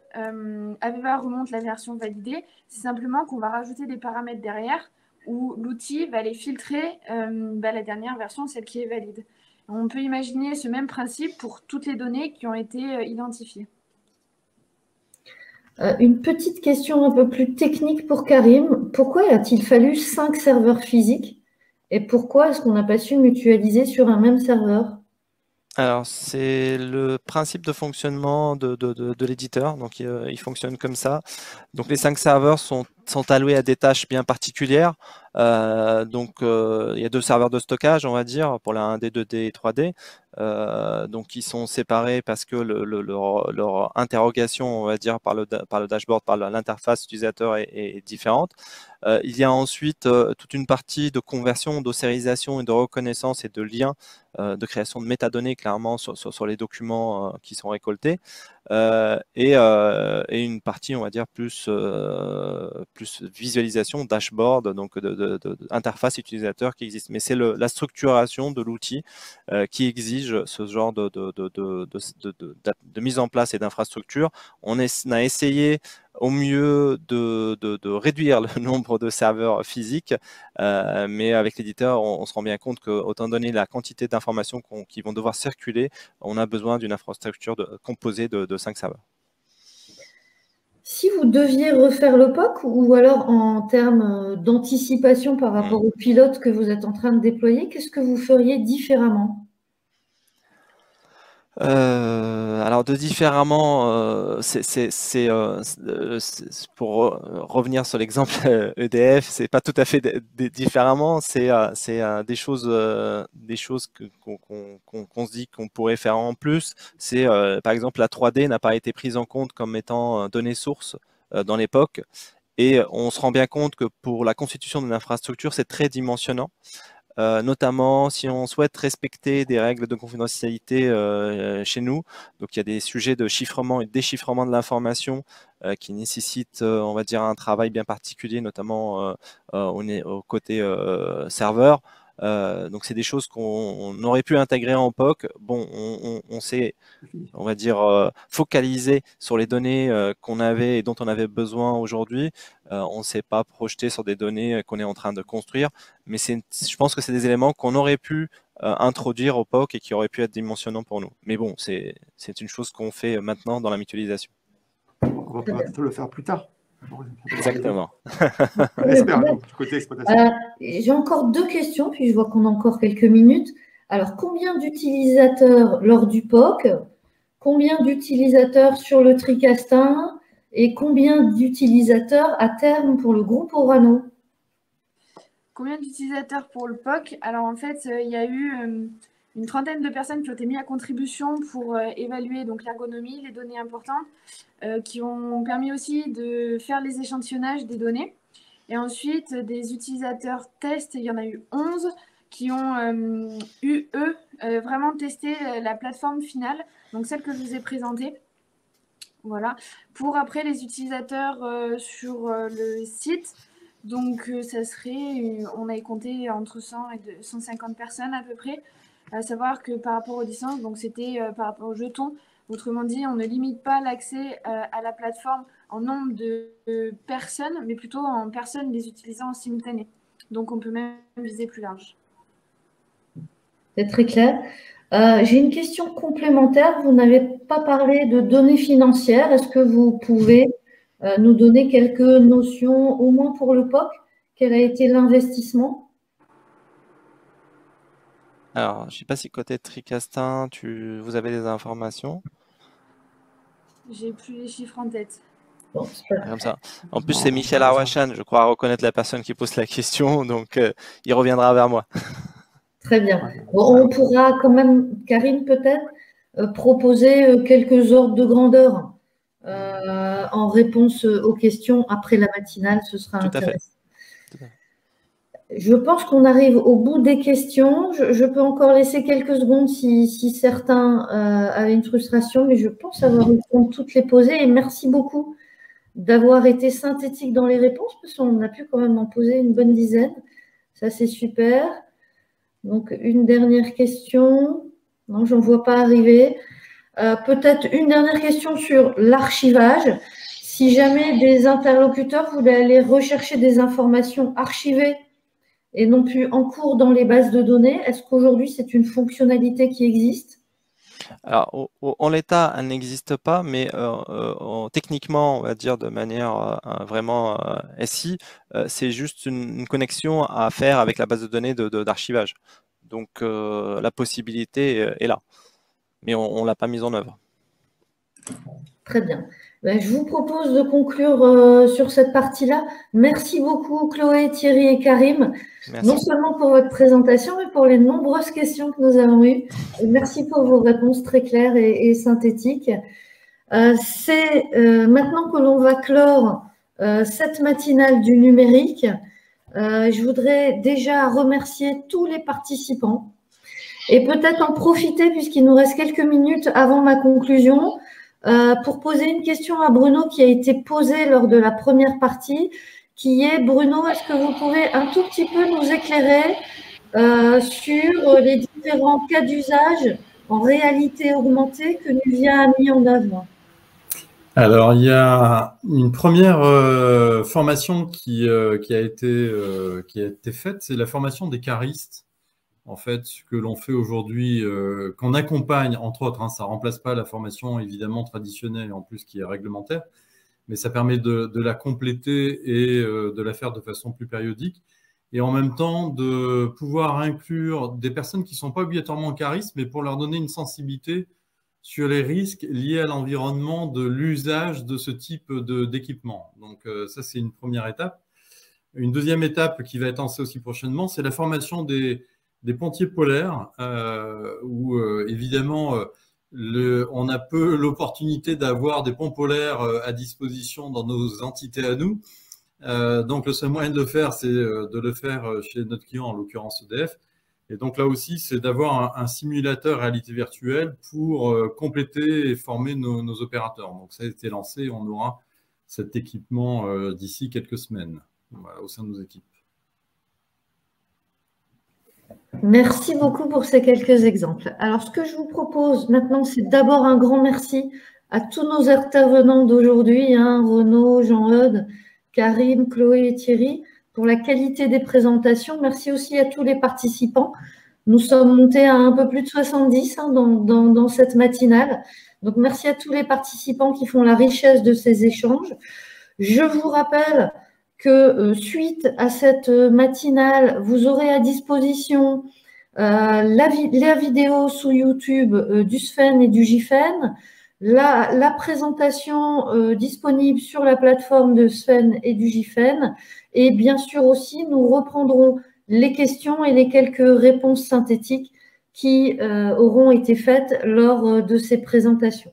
Aveva remonte la version validée? C'est simplement qu'on va rajouter des paramètres derrière où l'outil va aller filtrer la dernière version, celle qui est valide. On peut imaginer ce même principe pour toutes les données qui ont été identifiées. Une petite question un peu plus technique pour Karim. Pourquoi a-t-il fallu 5 serveurs physiques et pourquoi est-ce qu'on n'a pas su mutualiser sur un même serveur? Alors, c'est le principe de fonctionnement de l'éditeur. Donc, il fonctionne comme ça. Donc, les 5 serveurs sont alloués à des tâches bien particulières. Donc, il y a 2 serveurs de stockage, on va dire, pour la 1D, 2D et 3D. Donc, ils sont séparés parce que leur interrogation, on va dire, par le dashboard, par l'interface utilisateur est différente. Il y a ensuite toute une partie de conversion, d'ossérisation et de reconnaissance et de liens, de création de métadonnées clairement sur les documents qui sont récoltés. Et une partie, on va dire, plus visualisation, dashboard, donc d'interface utilisateur qui existe. Mais c'est la structuration de l'outil qui exige ce genre de mise en place et d'infrastructure. On a essayé au mieux de réduire le nombre de serveurs physiques, mais avec l'éditeur, on se rend bien compte que, autant donné la quantité d'informations qui vont devoir circuler, on a besoin d'une infrastructure composée de 5 serveurs. Si vous deviez refaire le POC ou alors en termes d'anticipation par rapport au pilote que vous êtes en train de déployer, qu'est-ce que vous feriez différemment? Alors de différemment, pour revenir sur l'exemple EDF, c'est pas tout à fait différemment, c'est des choses qu'on se dit qu'on pourrait faire en plus. C'est par exemple la 3D n'a pas été prise en compte comme étant donnée source dans l'époque, et on se rend bien compte que pour la constitution d'une infrastructure, c'est très dimensionnant. Notamment si on souhaite respecter des règles de confidentialité chez nous. Donc, il y a des sujets de chiffrement et de déchiffrement de l'information qui nécessitent, on va dire, un travail bien particulier, notamment au côté serveur. Donc, c'est des choses qu'on aurait pu intégrer en POC. Bon, on s'est, on va dire, focalisé sur les données qu'on avait et dont on avait besoin aujourd'hui. On ne s'est pas projeté sur des données qu'on est en train de construire, mais je pense que c'est des éléments qu'on aurait pu introduire au POC et qui auraient pu être dimensionnants pour nous. Mais bon, c'est une chose qu'on fait maintenant dans la mutualisation. On va peut-être le faire plus tard. Exactement. J'espère, du côté exploitation. J'ai encore 2 questions, puis je vois qu'on a encore quelques minutes. Alors, combien d'utilisateurs lors du POC? Combien d'utilisateurs sur le Tricastin? Et combien d'utilisateurs à terme pour le groupe Orano? Combien d'utilisateurs pour le POC? Alors, en fait, il y a eu une trentaine de personnes qui ont été mises à contribution pour évaluer donc l'ergonomie, les données importantes, qui ont permis aussi de faire les échantillonnages des données. Et ensuite, des utilisateurs tests, il y en a eu 11 qui ont eu, eux, vraiment testé la plateforme finale, donc celle que je vous ai présentée. Voilà. Pour après les utilisateurs sur le site, donc ça serait, on avait compté entre 100 et 150 personnes à peu près, à savoir que par rapport aux licences, donc c'était par rapport aux jetons, autrement dit, on ne limite pas l'accès à la plateforme en nombre de personnes, mais plutôt en personnes les utilisant en simultané. Donc on peut même viser plus large. C'est très clair. J'ai une question complémentaire. Vous n'avez pas parlé de données financières. Est-ce que vous pouvez nous donner quelques notions, au moins pour le POC? Quel a été l'investissement? Alors, je ne sais pas si côté Tricastin, vous avez des informations. J'ai plus les chiffres en tête. Bon, c'est pas grave. Comme ça. En plus, c'est Michel Arwachan, je crois reconnaître la personne qui pose la question, donc il reviendra vers moi. Très bien. Bon, on pourra quand même, Karine, peut-être, proposer quelques ordres de grandeur en réponse aux questions après la matinale. Ce sera intéressant. Je pense qu'on arrive au bout des questions. Je peux encore laisser quelques secondes si certains avaient une frustration, mais je pense avoir eu le temps de toutes les poser. Et merci beaucoup d'avoir été synthétique dans les réponses, parce qu'on a pu quand même en poser une bonne dizaine. Ça, c'est super. Donc, une dernière question. Non, j'en vois pas arriver. Peut-être une dernière question sur l'archivage. Si jamais des interlocuteurs voulaient aller rechercher des informations archivées et non plus en cours dans les bases de données, est-ce qu'aujourd'hui, c'est une fonctionnalité qui existe? Alors, en l'état, elle n'existe pas, mais techniquement, on va dire de manière vraiment SI, c'est juste une connexion à faire avec la base de données d'archivage. Donc, la possibilité est là, mais on ne l'a pas mise en œuvre. Très bien. Je vous propose de conclure sur cette partie-là. Merci beaucoup Chloé, Thierry et Karim, merci. Non seulement pour votre présentation, mais pour les nombreuses questions que nous avons eues. Et merci pour vos réponses très claires et synthétiques. C'est maintenant que l'on va clore cette matinale du numérique. Je voudrais déjà remercier tous les participants et peut-être en profiter, puisqu'il nous reste quelques minutes avant ma conclusion, pour poser une question à Bruno qui a été posée lors de la première partie, qui est, Bruno, est-ce que vous pouvez un tout petit peu nous éclairer sur les différents cas d'usage en réalité augmentée que Nuvia a mis en œuvre? Alors, il y a une première formation qui a été faite, c'est la formation des caristes. En fait, ce que l'on fait aujourd'hui, qu'on accompagne, entre autres, hein, ça ne remplace pas la formation évidemment traditionnelle, en plus qui est réglementaire, mais ça permet de la compléter et de la faire de façon plus périodique, et en même temps de pouvoir inclure des personnes qui ne sont pas obligatoirement caristes, mais pour leur donner une sensibilité sur les risques liés à l'environnement de l'usage de ce type d'équipement. Donc ça, c'est une première étape. Une deuxième étape qui va être lancée aussi prochainement, c'est la formation des pontiers polaires, où évidemment on a peu l'opportunité d'avoir des ponts polaires à disposition dans nos entités à nous. Donc le seul moyen de le faire, c'est de le faire chez notre client, en l'occurrence EDF. Et donc là aussi, c'est d'avoir un simulateur réalité virtuelle pour compléter et former nos opérateurs. Donc ça a été lancé et on aura cet équipement d'ici quelques semaines, voilà, au sein de nos équipes. Merci beaucoup pour ces quelques exemples. Alors, ce que je vous propose maintenant, c'est d'abord un grand merci à tous nos intervenants d'aujourd'hui, hein, Renaud, Jean-Eudes, Karim, Chloé et Thierry, pour la qualité des présentations. Merci aussi à tous les participants. Nous sommes montés à un peu plus de 70 hein, dans cette matinale. Donc, merci à tous les participants qui font la richesse de ces échanges. Je vous rappelle que suite à cette matinale, vous aurez à disposition la vidéo sous YouTube du SFEN et du GIFEN, la présentation disponible sur la plateforme de SFEN et du GIFEN, et bien sûr aussi, nous reprendrons les questions et les quelques réponses synthétiques qui auront été faites lors de ces présentations.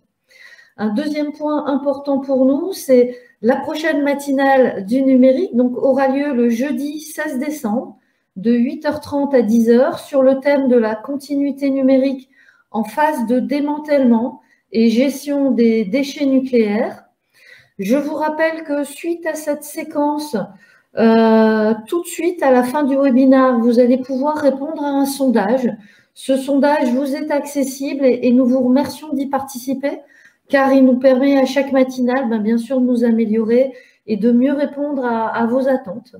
Un deuxième point important pour nous, c'est la prochaine matinale du numérique, donc aura lieu le jeudi 16 décembre de 8h30 à 10h sur le thème de la continuité numérique en phase de démantèlement et gestion des déchets nucléaires. Je vous rappelle que suite à cette séquence, tout de suite à la fin du webinaire, vous allez pouvoir répondre à un sondage. Ce sondage vous est accessible et nous vous remercions d'y participer car il nous permet à chaque matinale, bien sûr, de nous améliorer et de mieux répondre à vos attentes.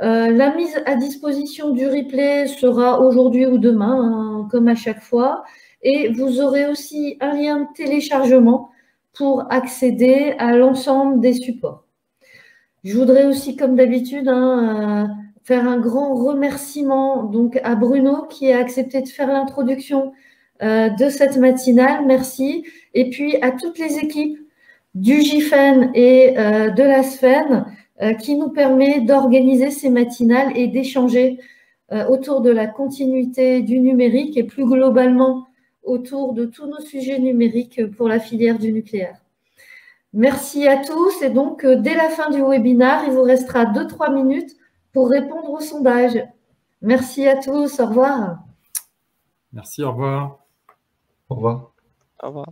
La mise à disposition du replay sera aujourd'hui ou demain, comme à chaque fois. Et vous aurez aussi un lien de téléchargement pour accéder à l'ensemble des supports. Je voudrais aussi, comme d'habitude, faire un grand remerciement donc, à Bruno qui a accepté de faire l'introduction de cette matinale. Merci. Et puis à toutes les équipes du GIFEN et de la SFEN qui nous permet d'organiser ces matinales et d'échanger autour de la continuité du numérique et plus globalement autour de tous nos sujets numériques pour la filière du nucléaire. Merci à tous et donc dès la fin du webinaire, il vous restera 2-3 minutes pour répondre au sondage. Merci à tous, au revoir. Merci, au revoir. Au revoir. Au revoir.